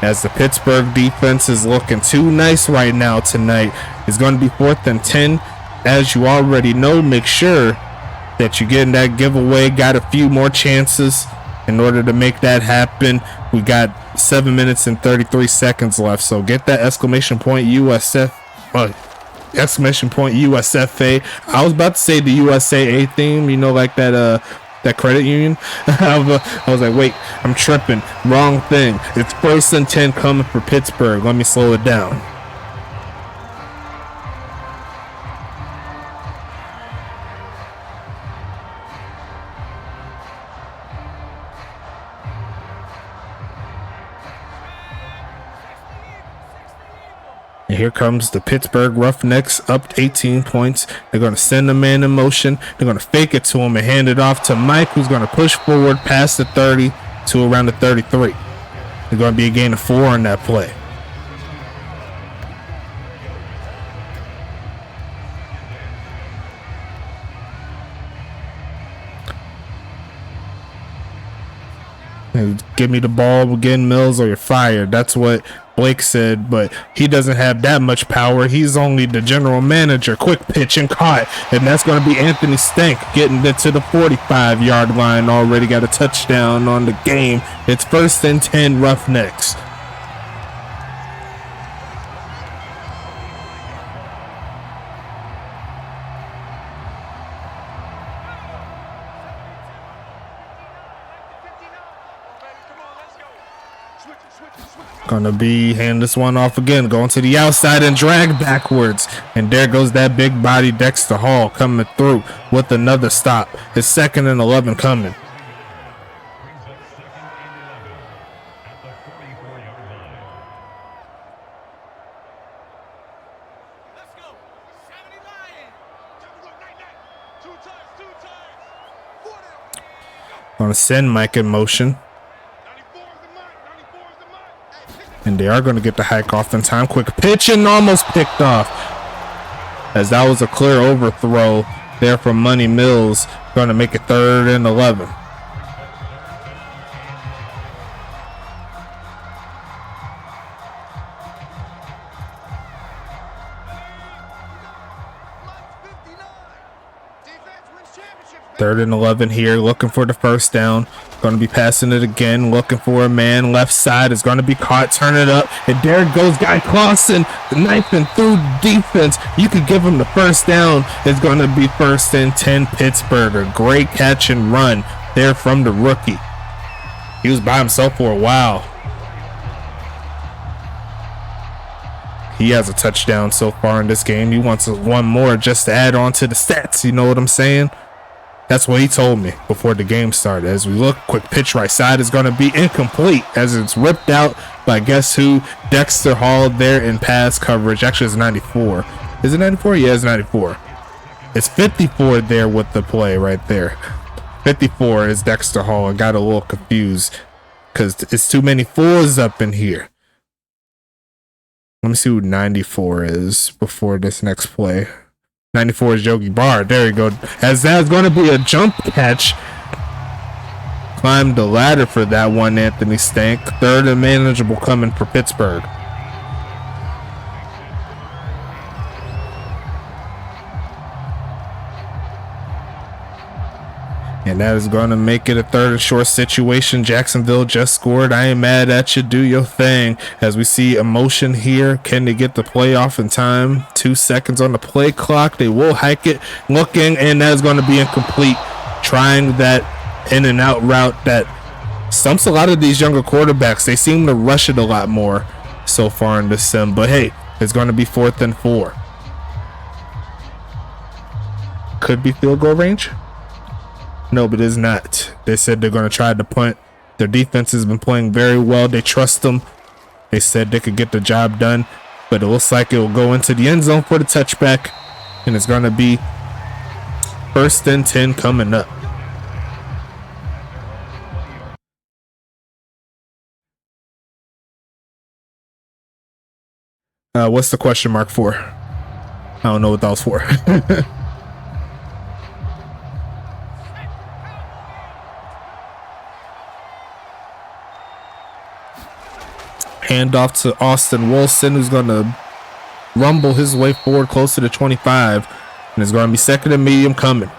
As the Pittsburgh defense is looking too nice right now tonight. It's gonna be fourth and 10. As you already know, make sure that you get in that giveaway. Got a few more chances in order to make that happen. We got 7 minutes and 33 seconds left. So get that exclamation point USF. exclamation point USFA. I was about to say the USAA theme, you know, like that credit union. I was like, wait, I'm tripping. Wrong thing. It's 1st and 10 coming for Pittsburgh. Let me slow it down. And here comes the Pittsburgh Roughnecks, up 18 points. They're going to send a man in motion. They're going to fake it to him and hand it off to Mike, who's going to push forward past the 30 to around the 33. There's going to be a gain of 4 on that play. Give me the ball again, Mills, or you're fired. That's what Blake said, but he doesn't have that much power. He's only the general manager. Quick pitch and caught, and that's going to be Anthony Stank getting it to the 45-yard line. Already got a touchdown on the game. It's 1st and 10 Roughnecks. Gonna be hand this one off again, going to the outside and drag backwards, and there goes that big body Dexter Hall coming through with another stop. It's 2nd and 11 coming. Gonna send Mike in motion. And they are going to get the hike off in time. Quick pitch and almost picked off. As that was a clear overthrow there from Money Mills. Going to make it 3rd and 11. Third and 11 here, looking for the first down. Going to be passing it again, looking for a man. Left side is going to be caught. Turn it up, and there goes Guy Clausen, knifing through defense. You could give him the first down. It's going to be 1st and 10 Pittsburgh. A great catch and run there from the rookie. He was by himself for a while. He has a touchdown so far in this game. He wants one more just to add on to the stats. You know what I'm saying? That's what he told me before the game started. As we look, quick pitch right side is going to be incomplete as it's ripped out by guess who? Dexter Hall there in pass coverage. Actually, it's 94. Is it 94? Yeah, it's 94. It's 54 there with the play right there. 54 is Dexter Hall. I got a little confused because it's too many 4s up in here. Let me see who 94 is before this next play. 94 is Yogi Barr. There you go. As that's going to be a jump catch. Climbed the ladder for that one, Anthony Stank. 3rd and manageable coming for Pittsburgh. And that is going to make it a 3rd and short situation. Jacksonville just scored. I ain't mad at you. Do your thing. As we see emotion here. Can they get the play off in time? 2 seconds on the play clock. They will hike it. Looking, and that is going to be incomplete. Trying that in and out route that stumps a lot of these younger quarterbacks. They seem to rush it a lot more so far in this sim. But hey, it's going to be 4th and 4. Could be field goal range. No, but it's not. They said they're going to try to punt. Their defense has been playing very well. They trust them. They said they could get the job done, but it looks like it will go into the end zone for the touchback, and it's going to be 1st and 10 coming up. What's the question mark for? I don't know what that was for. Handoff to Austin Wilson, who's going to rumble his way forward close to the 25, and it's going to be 2nd and medium coming.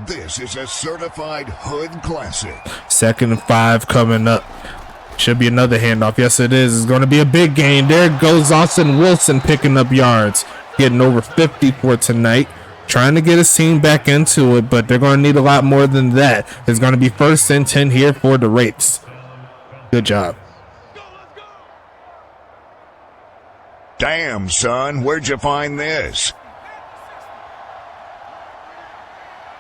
This is a certified hood classic. 2nd and 5 coming up. Should be another handoff. Yes, it is. It's going to be a big gain. There goes Austin Wilson picking up yards. Getting over 50 for tonight. Trying to get his team back into it, but they're going to need a lot more than that. It's going to be 1st and 10 here for the Wraiths. Good job. Damn, son, where'd you find this?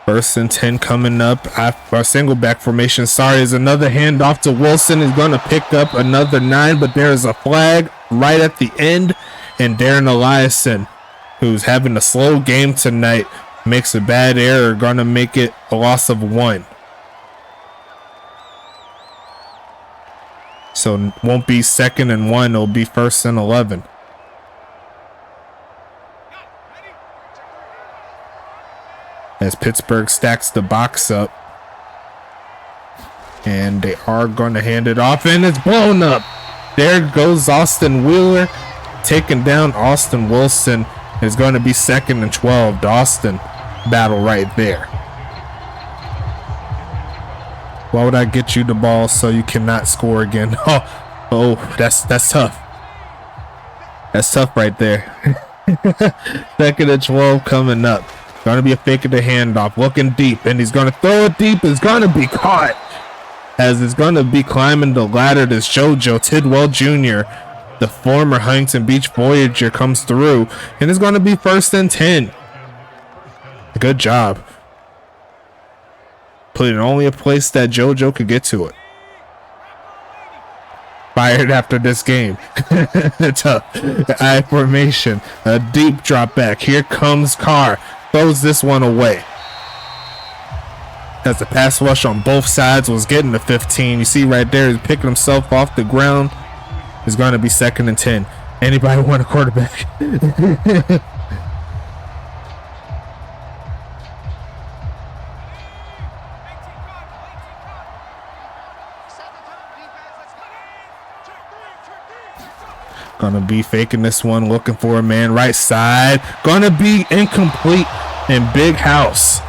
1st and 10 coming up. Our single back formation. Sorry, is another handoff to Wilson. He's going to pick up another 9, but there is a flag right at the end. And Darren Eliason, who's having a slow game tonight, makes a bad error. Going to make it a loss of 1. So it won't be 2nd and 1. It'll be 1st and 11. As Pittsburgh stacks the box up. And they are going to hand it off. And it's blown up. There goes Austin Wheeler. Taking down Austin Wilson. It's going to be 2nd and 12. The Austin battle right there. Why would I get you the ball so you cannot score again? Oh, that's tough. That's tough right there. 2nd and 12 coming up. Going to be a fake of the handoff. Looking deep. And he's going to throw it deep. It's going to be caught. As it's going to be climbing the ladder. This JoJo Tidwell Jr., the former Huntington Beach Voyager, comes through. And it's going to be 1st and 10. Good job. Put in only a place that JoJo could get to it. Fired after this game. Tough. I formation. A deep drop back. Here comes Carr. Throws this one away. As the pass rush on both sides was getting to 15. You see right there, he's picking himself off the ground. It's going to be 2nd and 10. Anybody want a quarterback? Gonna be faking this one, looking for a man right side. Gonna be incomplete in Big House.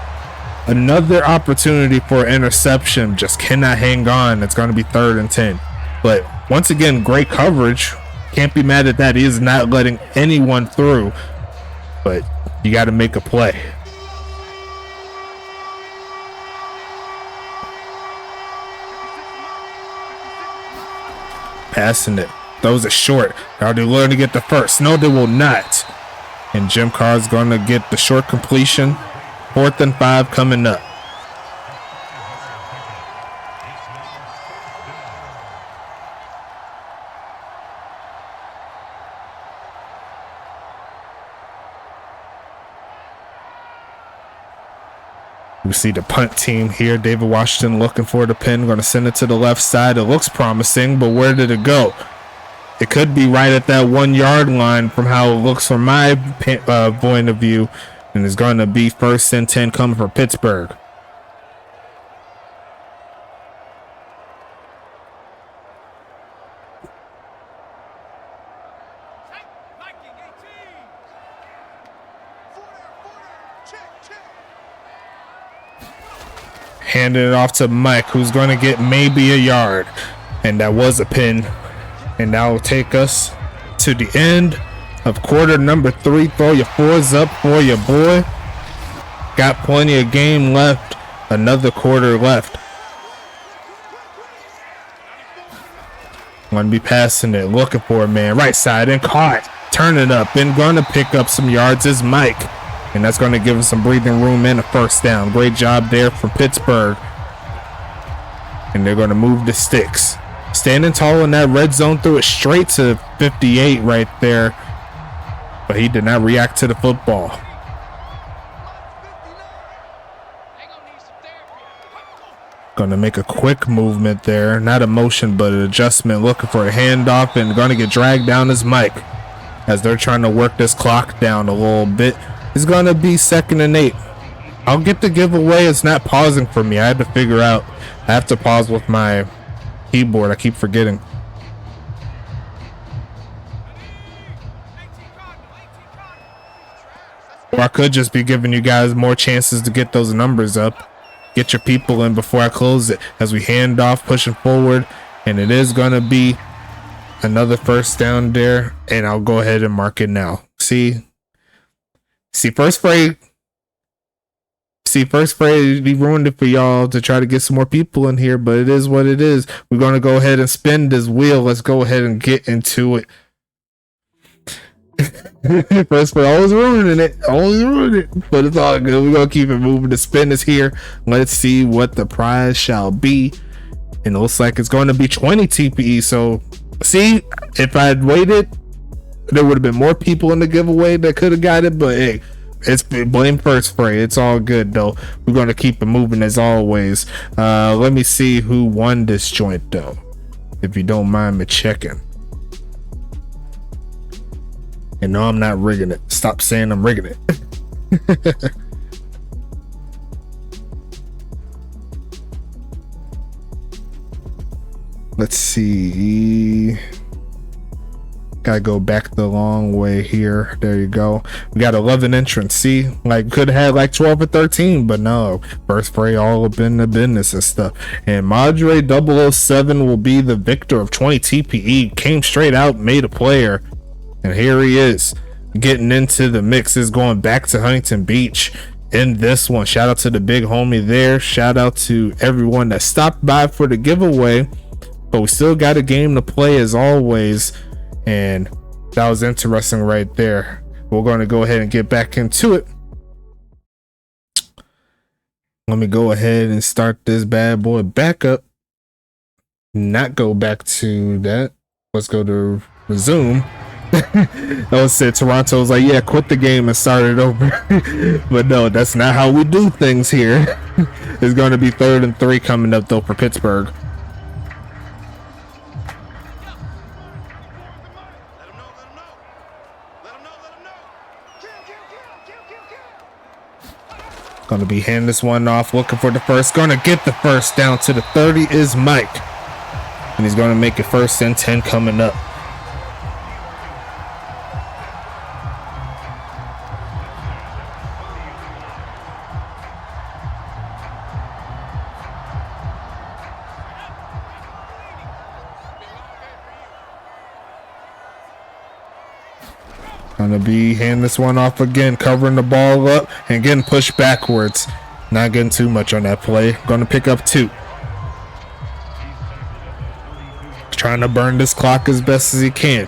Another opportunity for interception. Just cannot hang on. It's gonna be 3rd and 10. But once again, great coverage. Can't be mad at that. He is not letting anyone through. But you got to make a play. Passing it. Throws it short. Are they learn to get the first? No, they will not. And Jim Carr's going to get the short completion. 4th and 5 coming up. We see the punt team here. David Washington looking for the pin. Going to send it to the left side. It looks promising, but where did it go? It could be right at that 1 yard line from how it looks from my point of view. And it's going to be 1st and 10 coming for Pittsburgh. Handing it off to Mike, who's going to get maybe a yard. And that was a pin. And that will take us to the end of quarter number 3. Throw your 4s up for your boy. Got plenty of game left. Another quarter left. Going to be passing it. Looking for a man. Right side and caught. Turn it up. And going to pick up some yards is Mike. And that's going to give him some breathing room and a 1st down. Great job there for Pittsburgh. And they're going to move the sticks. Standing tall in that red zone, threw it straight to 58 right there. But he did not react to the football. Going to make a quick movement there. Not a motion, but an adjustment. Looking for a handoff and going to get dragged down as Mike. As they're trying to work this clock down a little bit. It's going to be 2nd and 8. I'll get the giveaway. It's not pausing for me. I had to figure out. I have to pause with my keyboard. I keep forgetting. Or I could just be giving you guys more chances to get those numbers up. Get your people in before I close it. As we hand off, pushing forward. And it is going to be another first down there. And I'll go ahead and mark it now. See, first spray. See, first spray, he ruined it for y'all to try to get some more people in here. But it is what it is. We're going to go ahead and spin this wheel. Let's go ahead and get into it. First play, always ruining it, but it's all good. We're gonna keep it moving. The spin is here. Let's see what the prize shall be, and it looks like it's going to be 20 TPE. So, see, if I had waited, there would have been more people in the giveaway that could have got it. But hey, it's blame first spray. It's all good though. We're gonna keep it moving as always. Let me see who won this joint though, if you don't mind me checking. And no, I'm not rigging it. Stop saying I'm rigging it. Let's see. Gotta go back the long way here. There you go. We got 11 entrants. See, like could have had like 12 or 13, but no. First spray all up in the business and stuff. And Madre 007 will be the victor of 20 TPE. Came straight out, made a player. And here he is getting into the mixes, going back to Huntington Beach in this one. Shout out to the big homie there. Shout out to everyone that stopped by for the giveaway. But we still got a game to play as always. And that was interesting right there. We're going to go ahead and get back into it. Let me go ahead and start this bad boy back up. Not go back to that. Let's go to resume. I was said Toronto was like, yeah, quit the game and start it over. But no, that's not how we do things here. It's going to be 3rd and 3 coming up though for Pittsburgh. Going to be handing this one off, looking for the first. Going to get the first down to the 30 is Mike. And he's going to make it 1st and 10 coming up. Gonna be handing this one off again, covering the ball up and getting pushed backwards. Not getting too much on that play. Gonna pick up 2. Trying to burn this clock as best as he can.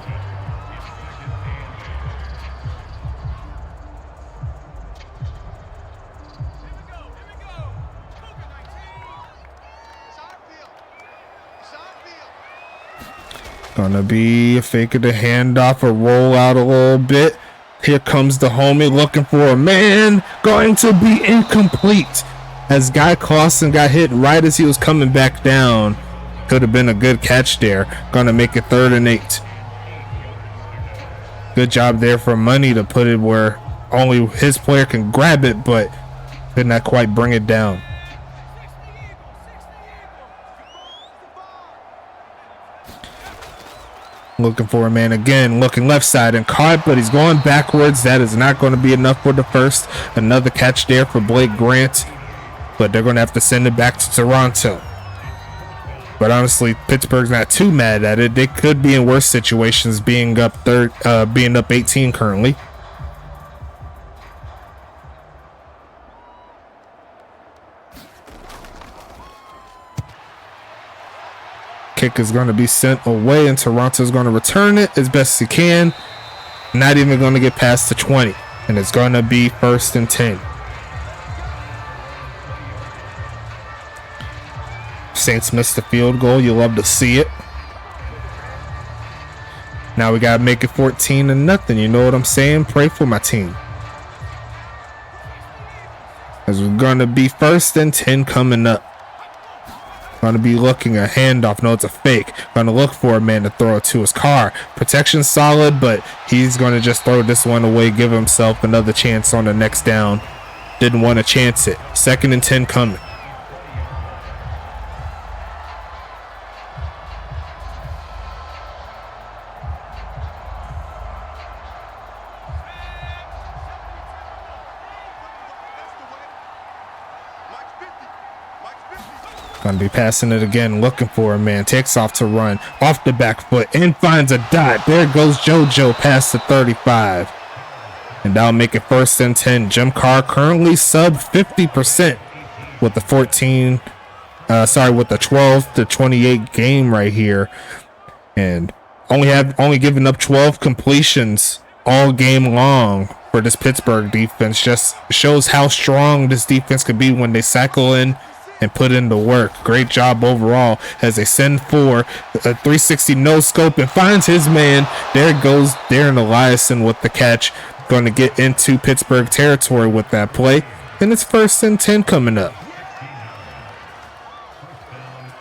Gonna be a fake of the handoff, a roll out a little bit. Here comes the homie looking for a man. Going to be incomplete as Guy Clausen got hit right as he was coming back down. Could have been a good catch there. Gonna make it 3rd and 8. Good job there for Money to put it where only his player can grab it, but could not quite bring it down. Looking for a man again, looking left side and caught, but he's going backwards. That is not going to be enough for the first. Another catch there for Blake Grant, but they're going to have to send it back to Toronto. But honestly, Pittsburgh's not too mad at it. They could be in worse situations, being up 18 currently. Kick is going to be sent away and Toronto's going to return it as best he can. Not even going to get past the 20, and it's going to be 1st and 10. Saints missed the field goal. You love to see it. Now we got to make it 14-0. You know what I'm saying? Pray for my team. As we're going to be 1st and 10 coming up. Going to be looking a handoff. No, it's a fake. Going to look for a man to throw it to his car. Protection solid, but he's going to just throw this one away, give himself another chance on the next down. Didn't want to chance it. 2nd and 10 coming. Gonna be passing it again, looking for a man. Takes off to run, off the back foot, and finds a dot. There goes JoJo past the 35. And that'll make it 1st and 10. Jim Carr currently sub 50% with the with the 12 to 28 game right here. And only giving up 12 completions all game long for this Pittsburgh defense. Just shows how strong this defense could be when they cycle in and put in the work. Great job overall as they send for a 360 no scope and finds his man. There goes Darren Eliason with the catch. Going to get into Pittsburgh territory with that play. And it's 1st and 10 coming up.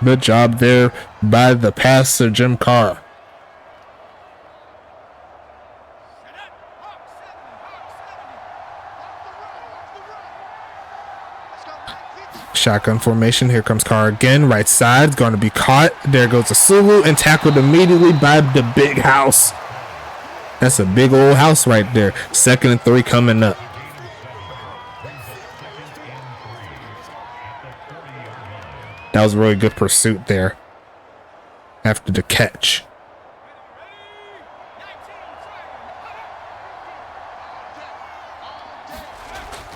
Good job there by the passer, Jim Carr. Shotgun formation. Here comes Carr again. Right side. Going to be caught. There goes a Sulu and tackled immediately by the big house. That's a big old house right there. 2nd and 3 coming up. That was a really good pursuit there after the catch.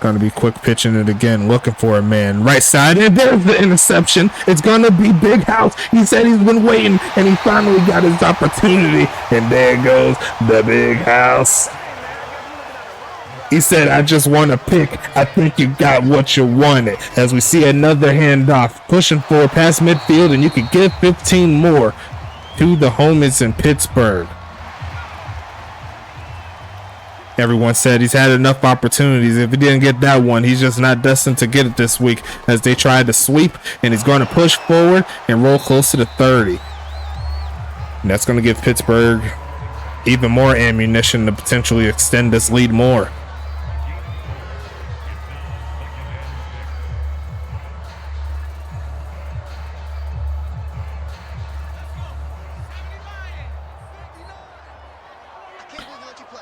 Going to be quick pitching it again, looking for a man. Right side, and there's the interception. It's going to be Big House. He said he's been waiting, and he finally got his opportunity. And there goes the Big House. He said, I just want to pick. I think you got what you wanted. As we see another handoff, pushing forward past midfield, and you could give 15 more to the homies in Pittsburgh. Everyone said he's had enough opportunities. If he didn't get that one, he's just not destined to get it this week as they try to sweep, and he's going to push forward and roll closer to 30. And that's going to give Pittsburgh even more ammunition to potentially extend this lead more.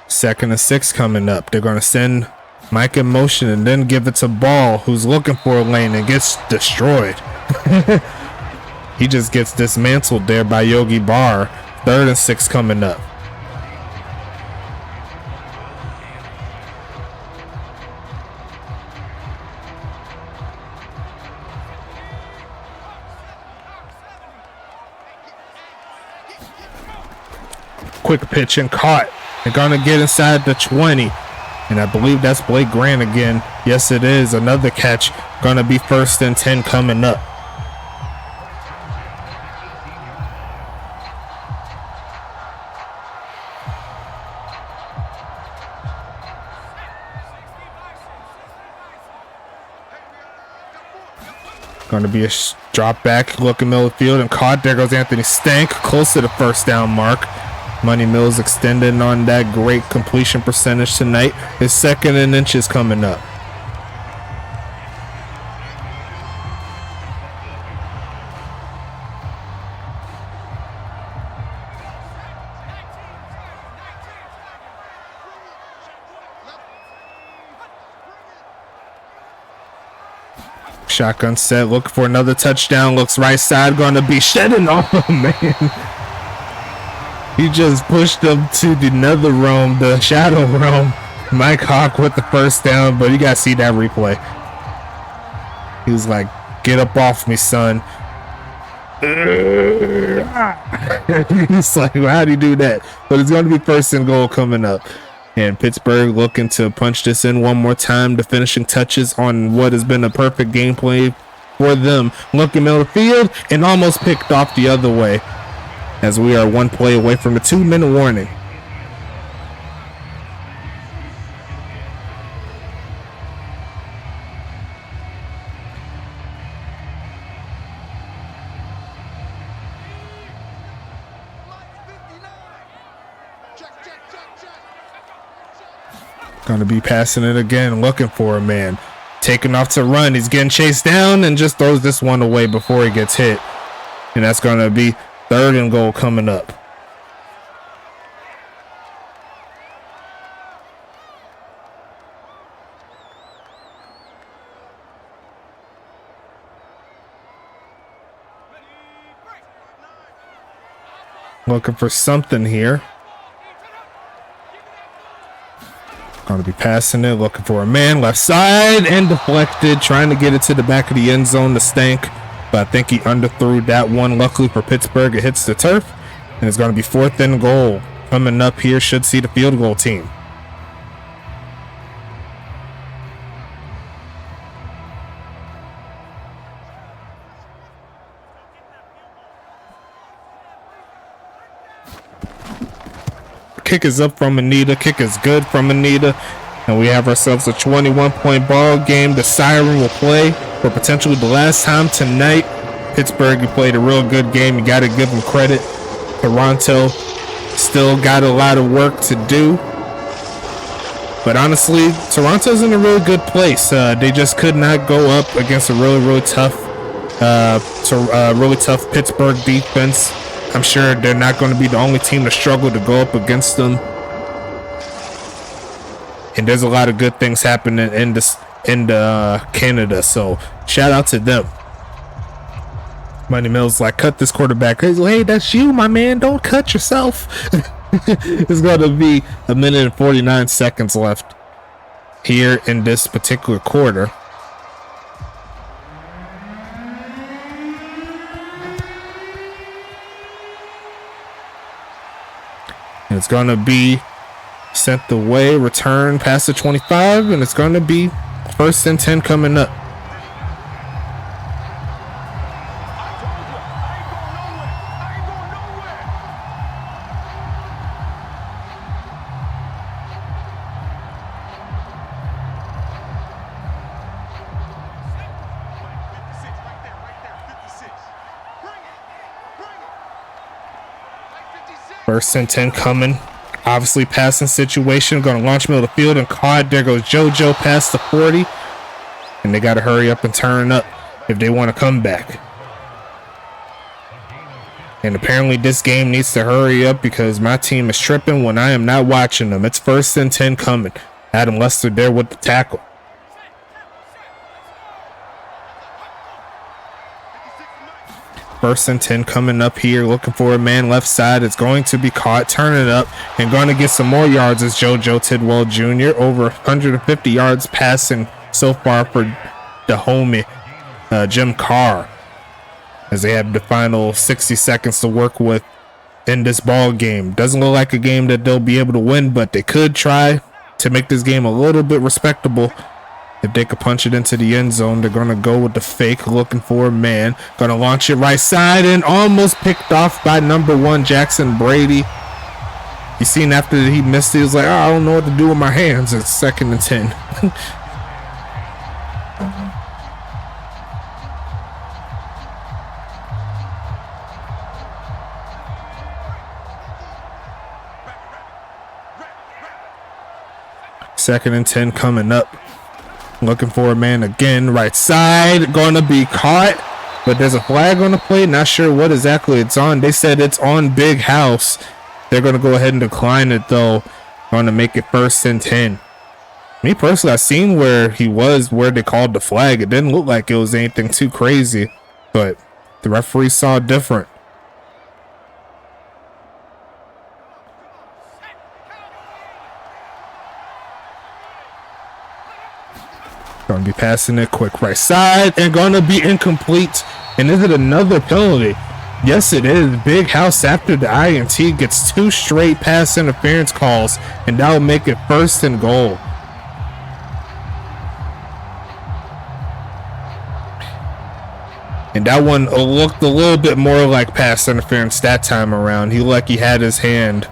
Second and 6 coming up. They're going to send Mike in motion and then give it to Ball, who's looking for a lane and gets destroyed. He just gets dismantled there by Yogi Barr. 3rd and 6 coming up. Quick pitch and caught. They're going to get inside the 20. And I believe that's Blake Grant again. Yes, it is. Another catch. Going to be 1st and 10 coming up. Going to be a drop back, looking middle of the field and caught. There goes Anthony Stank, close to the 1st down mark. Money Mills extending on that great completion percentage tonight. His 2nd and inches coming up. Shotgun set, looking for another touchdown. Looks right side, going to be shedding off a man. He just pushed him to the nether realm, the shadow realm. Mike Hawk with the 1st down, but you gotta see that replay. He was like, get up off me, son. He's like, well, how do you do that? But it's going to be 1st and goal coming up. And Pittsburgh looking to punch this in one more time. The finishing touches on what has been a perfect gameplay for them. Looking middle of the field and almost picked off the other way, as we are one play away from a 2-minute warning. Going to be passing it again, looking for a man. Taking off to run. He's getting chased down and just throws this one away before he gets hit. And that's going to be 3rd and goal coming up. Looking for something here. Going to be passing it, looking for a man left side and deflected, trying to get it to the back of the end zone to Stank, but I think he underthrew that one. Luckily for Pittsburgh, it hits the turf, and it's going to be 4th and goal. Coming up here, should see the field goal team. Kick is up from Anita. Kick is good from Anita. And we have ourselves a 21-point ball game. The siren will play for potentially the last time tonight. Pittsburgh, you played a real good game. You got to give them credit. Toronto still got a lot of work to do. But honestly, Toronto's in a really good place. They just could not go up against a really tough Pittsburgh defense. I'm sure they're not going to be the only team to struggle to go up against them. And there's a lot of good things happening in Canada, so shout out to them. Money Mills like, cut this quarterback. He's like, hey, that's you, my man. Don't cut yourself. It's going to be 1 minute and 49 seconds left here in this particular quarter. It's going to be sent away, return past the 25, and it's going to be 1st and 10 coming up. First and 10 coming. Obviously, passing situation. Going to launch middle of the field and caught. There goes JoJo past the 40. And they got to hurry up and turn up if they want to come back. And apparently this game needs to hurry up because my team is tripping when I am not watching them. It's 1st and 10 coming. Adam Lester there with the tackle. First and 10 coming up here, looking for a man left side. It's going to be caught, turning up, and going to get some more yards as JoJo Tidwell Jr. Over 150 yards passing so far for the homie, Jim Carr, as they have the final 60 seconds to work with in this ball game. Doesn't look like a game that they'll be able to win, but they could try to make this game a little bit respectable. If they could punch it into the end zone, they're going to go with the fake, looking for a man. Going to launch it right side and almost picked off by number 1, Jackson Brady. You seen after he missed it, he was like, oh, I don't know what to do with my hands. It's 2nd and 10. Second and 10 coming up. Looking for a man again, right side, going to be caught, but there's a flag on the play. Not sure what exactly it's on. They said it's on Big House. They're going to go ahead and decline it, though. Going to make it 1st and 10. Me personally, I seen where he was, where they called the flag. It didn't look like it was anything too crazy, but the referee saw different. Going to be passing it quick right side and going to be incomplete. And is it another penalty? Yes, it is. Big House after the INT gets 2 straight pass interference calls, and that will make it 1st and goal. And that one looked a little bit more like pass interference that time around. He looked like he had his hand.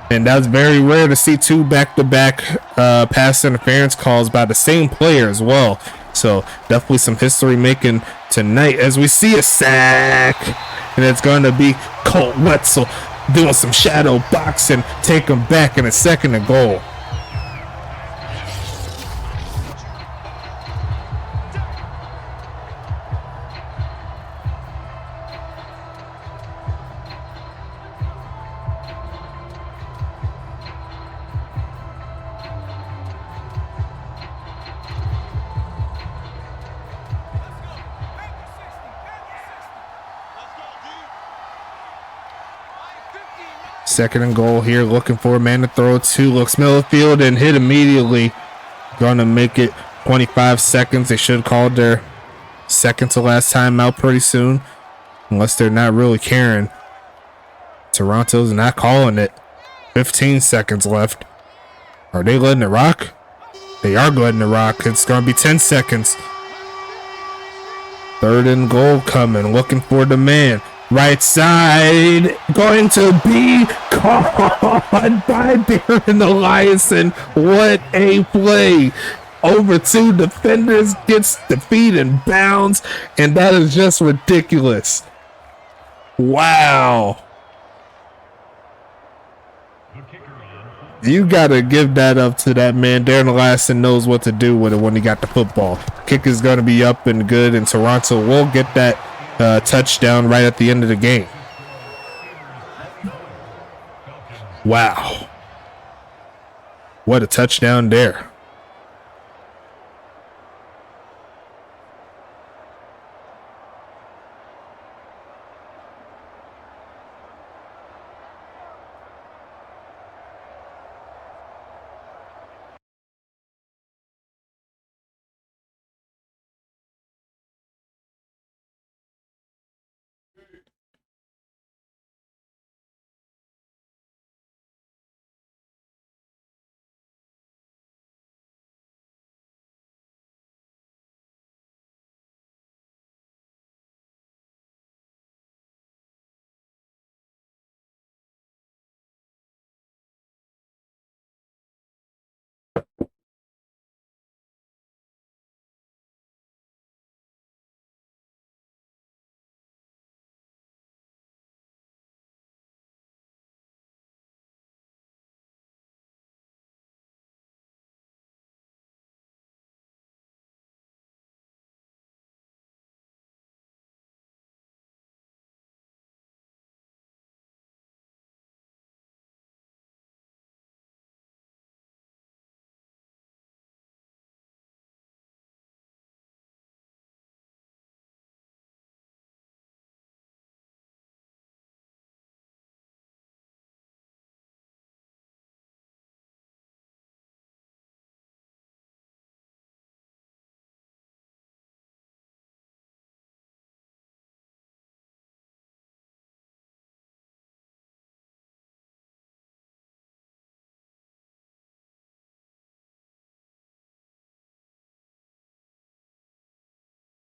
And that's very rare to see 2 back-to-back pass interference calls by the same player as well. So definitely some history making tonight as we see a sack. And it's going to be Colt Wetzel doing some shadow boxing, take him back in a 2nd and goal. Second and goal here, looking for a man to throw to. Looks middle of the field and hit immediately. Gonna make it 25 seconds. They should call their second to last timeout pretty soon, unless they're not really caring. Toronto's not calling it. 15 seconds left. Are they letting it rock? They are letting it rock. It's gonna be 10 seconds. Third and goal coming, looking for the man. Right side, going to be caught by Darren Eliason. What a play. Over two defenders, gets the feet and bounds, and that is just ridiculous. Wow. You gotta give that up to that man. Darren Eliason knows what to do with it when he got the football. Kick is gonna be up and good, and Toronto will get that touchdown right at the end of the game. Wow. What a touchdown there.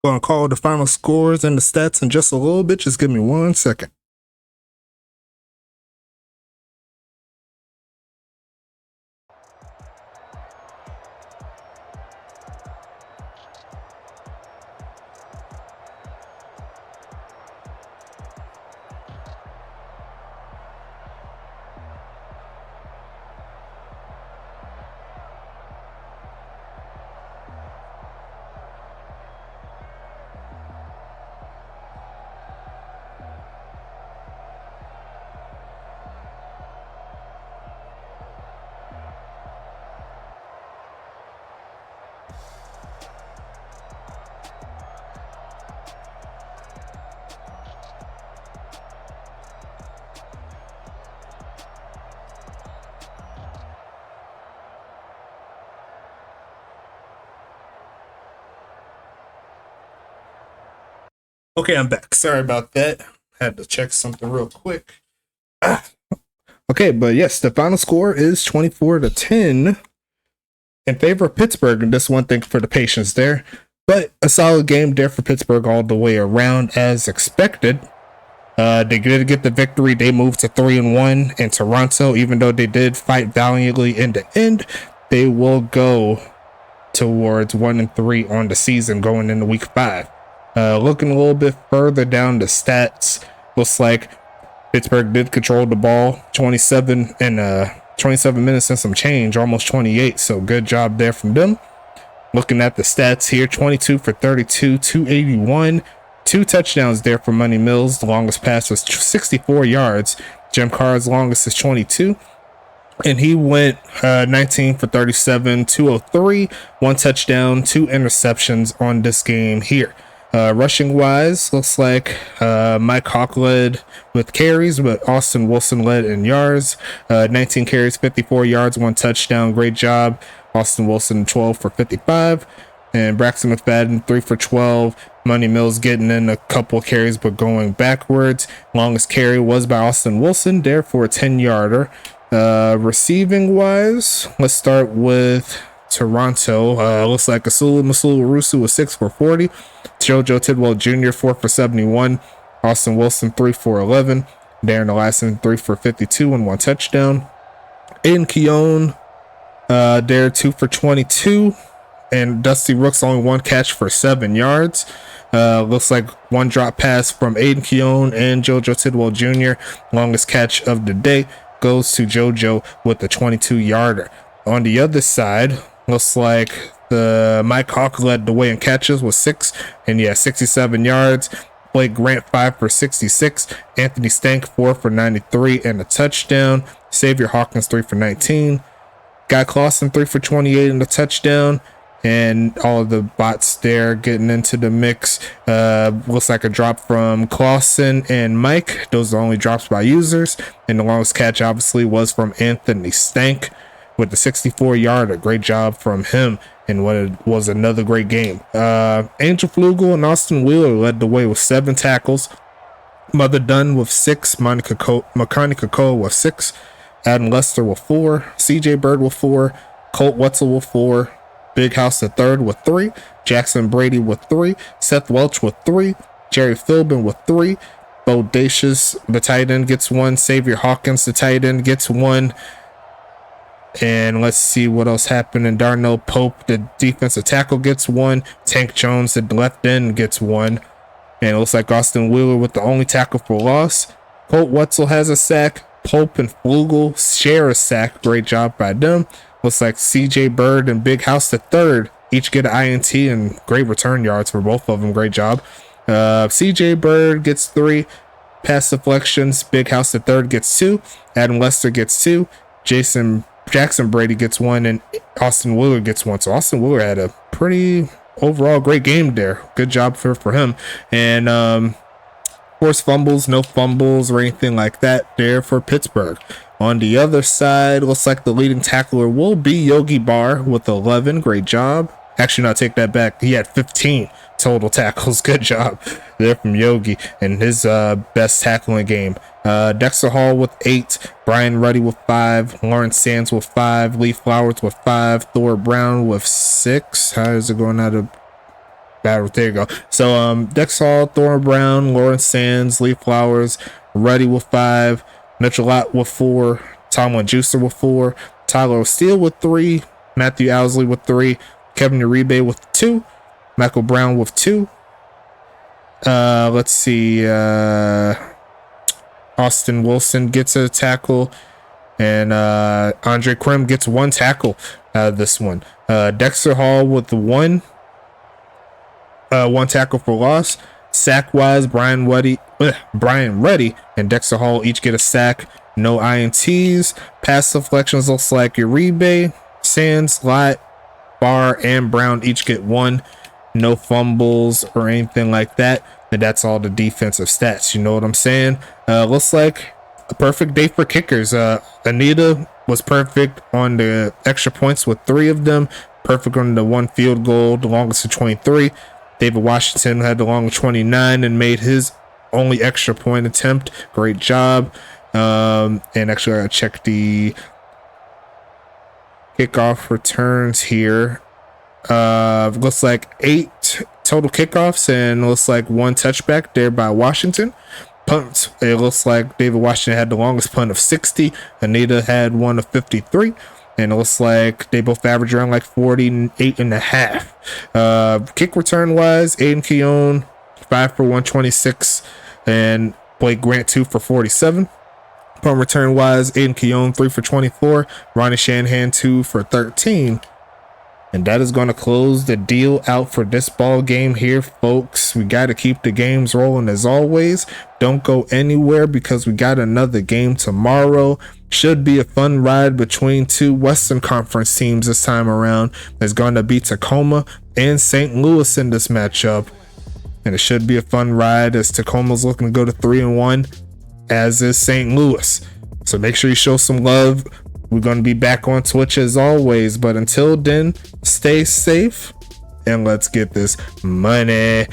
Gonna call the final scores and the stats in just a little bit. Just give me 1 second. Okay, I'm back. Sorry about that. Had to check something real quick. Okay, but yes, the final score is 24-10 in favor of Pittsburgh. And just one thing for the patience there. But a solid game there for Pittsburgh all the way around as expected. They did get the victory. They moved to 3-1 in Toronto. Even though they did fight valiantly in the end, they will go towards 1-3 on the season going into week 5. Looking a little bit further down the stats, looks like Pittsburgh did control the ball 27 minutes and some change, almost 28. So good job there from them. Looking at the stats here, 22 for 32, 281, 2 touchdowns there for Money Mills. The longest pass was 64 yards. Jim Carr's longest is 22. And he went 19 for 37, 203, 1 touchdown, 2 interceptions on this game here. Rushing wise, looks like Mike Hawk led with carries, but Austin Wilson led in yards. 19 carries, 54 yards, 1 touchdown. Great job. Austin Wilson 12 for 55. And Braxton McFadden 3 for 12. Money Mills getting in a couple carries but going backwards. Longest carry was by Austin Wilson, there for a 10-yarder. Receiving wise, let's start with Toronto. Looks like Masulu Rusu was 6 for 40. JoJo Tidwell Jr. 4 for 71. Austin Wilson 3 for 11. Darren Elassen 3 for 52 and 1 touchdown. Aiden Keown there 2 for 22. And Dusty Rooks only 1 catch for 7 yards. Looks like 1 drop pass from Aiden Keown and JoJo Tidwell Jr. Longest catch of the day goes to JoJo with the 22-yarder. On the other side, looks like the Mike Hawk led the way in catches with 6, and 67 yards. Blake Grant 5 for 66. Anthony Stank 4 for 93 and a touchdown. Xavier Hawkins 3 for 19. Guy Clausen 3 for 28 and a touchdown. And all of the bots there getting into the mix. Looks like a drop from Clausen and Mike. Those are the only drops by users. And the longest catch obviously was from Anthony Stank with the 64-yarder. Great job from him in what it was another great game. Angel Flugel and Austin Wheeler led the way with 7 tackles. Mother Dunn with 6. Makani Kakoa with 6. Adam Lester with 4. CJ Bird with 4. Colt Wetzel with 4. Big House the third with 3. Jackson Brady with 3. Seth Welch with 3. Jerry Philbin with 3. Bodacious, the tight end, gets 1. Xavier Hawkins, the tight end, gets 1. And let's see what else happened. And Darnell Pope, the defensive tackle, gets 1. Tank Jones, the left end, gets 1. And it looks like Austin Wheeler with the only tackle for loss. Colt Wetzel has a sack. Pope and Flugel share a sack. Great job by them. Looks like CJ Bird and Big House the third each get an INT and great return yards for both of them. Great job. CJ Bird gets 3 pass deflections. Big House the third gets 2. Adam Lester gets 2. Jackson Brady gets 1, and Austin Wheeler gets 1. So Austin Wheeler had a pretty overall great game there. Good job for him. And forced fumbles, no fumbles or anything like that there for Pittsburgh. On the other side, looks like the leading tackler will be Yogi Barr with 11. Great job. Actually, no, take that back. He had 15 total tackles. Good job there from Yogi and his best tackling game. Dexter Hall with 8. Brian Ruddy with 5. Lawrence Sands with 5. Lee Flowers with 5. Thor Brown with 6. How is it going out of battle? There you go. So Dexter Hall, Thor Brown, Lawrence Sands, Lee Flowers, Ruddy with 5. Mitchell Lott with 4. Tomlin Juicer with 4. Tyler Steele with 3. Matthew Owsley with 3. Kevin Uribe with 2. Michael Brown with 2. Let's see. Austin Wilson gets a tackle. And Andre Krim gets 1 tackle out of this one. Dexter Hall with 1. 1 tackle for loss. Sack-wise, Brian Reddy and Dexter Hall each get a sack. No INTs. Pass deflections looks like Uribe, Sands, Lott, Barr, and Brown each get 1. No fumbles or anything like that. And that's all the defensive stats. You know what I'm saying? Looks like a perfect day for kickers. Anita was perfect on the extra points with 3 of them. Perfect on the 1 field goal, the longest of 23. David Washington had the long 29 and made his only extra point attempt. Great job. And actually, I gotta check the kickoff returns here. Looks like 8 total kickoffs and looks like 1 touchback there by Washington. Punts, it looks like David Washington had the longest punt of 60. Anita had one of 53. And it looks like they both average around like 48.5. Kick return wise, Aiden Keown 5 for 126 and Blake Grant 2 for 47. Punt return wise, Aiden Keown 3 for 24. Ronnie Shanahan 2 for 13. And that is going to close the deal out for this ball game here, folks. We got to keep the games rolling as always. Don't go anywhere because we got another game tomorrow. Should be a fun ride between 2 Western Conference teams this time around. There's going to be Tacoma and St. Louis in this matchup. and it should be a fun ride as Tacoma's looking to go to 3-1, as is St. Louis. So make sure you show some love. We're going to be back on Twitch as always, but until then, stay safe and let's get this money.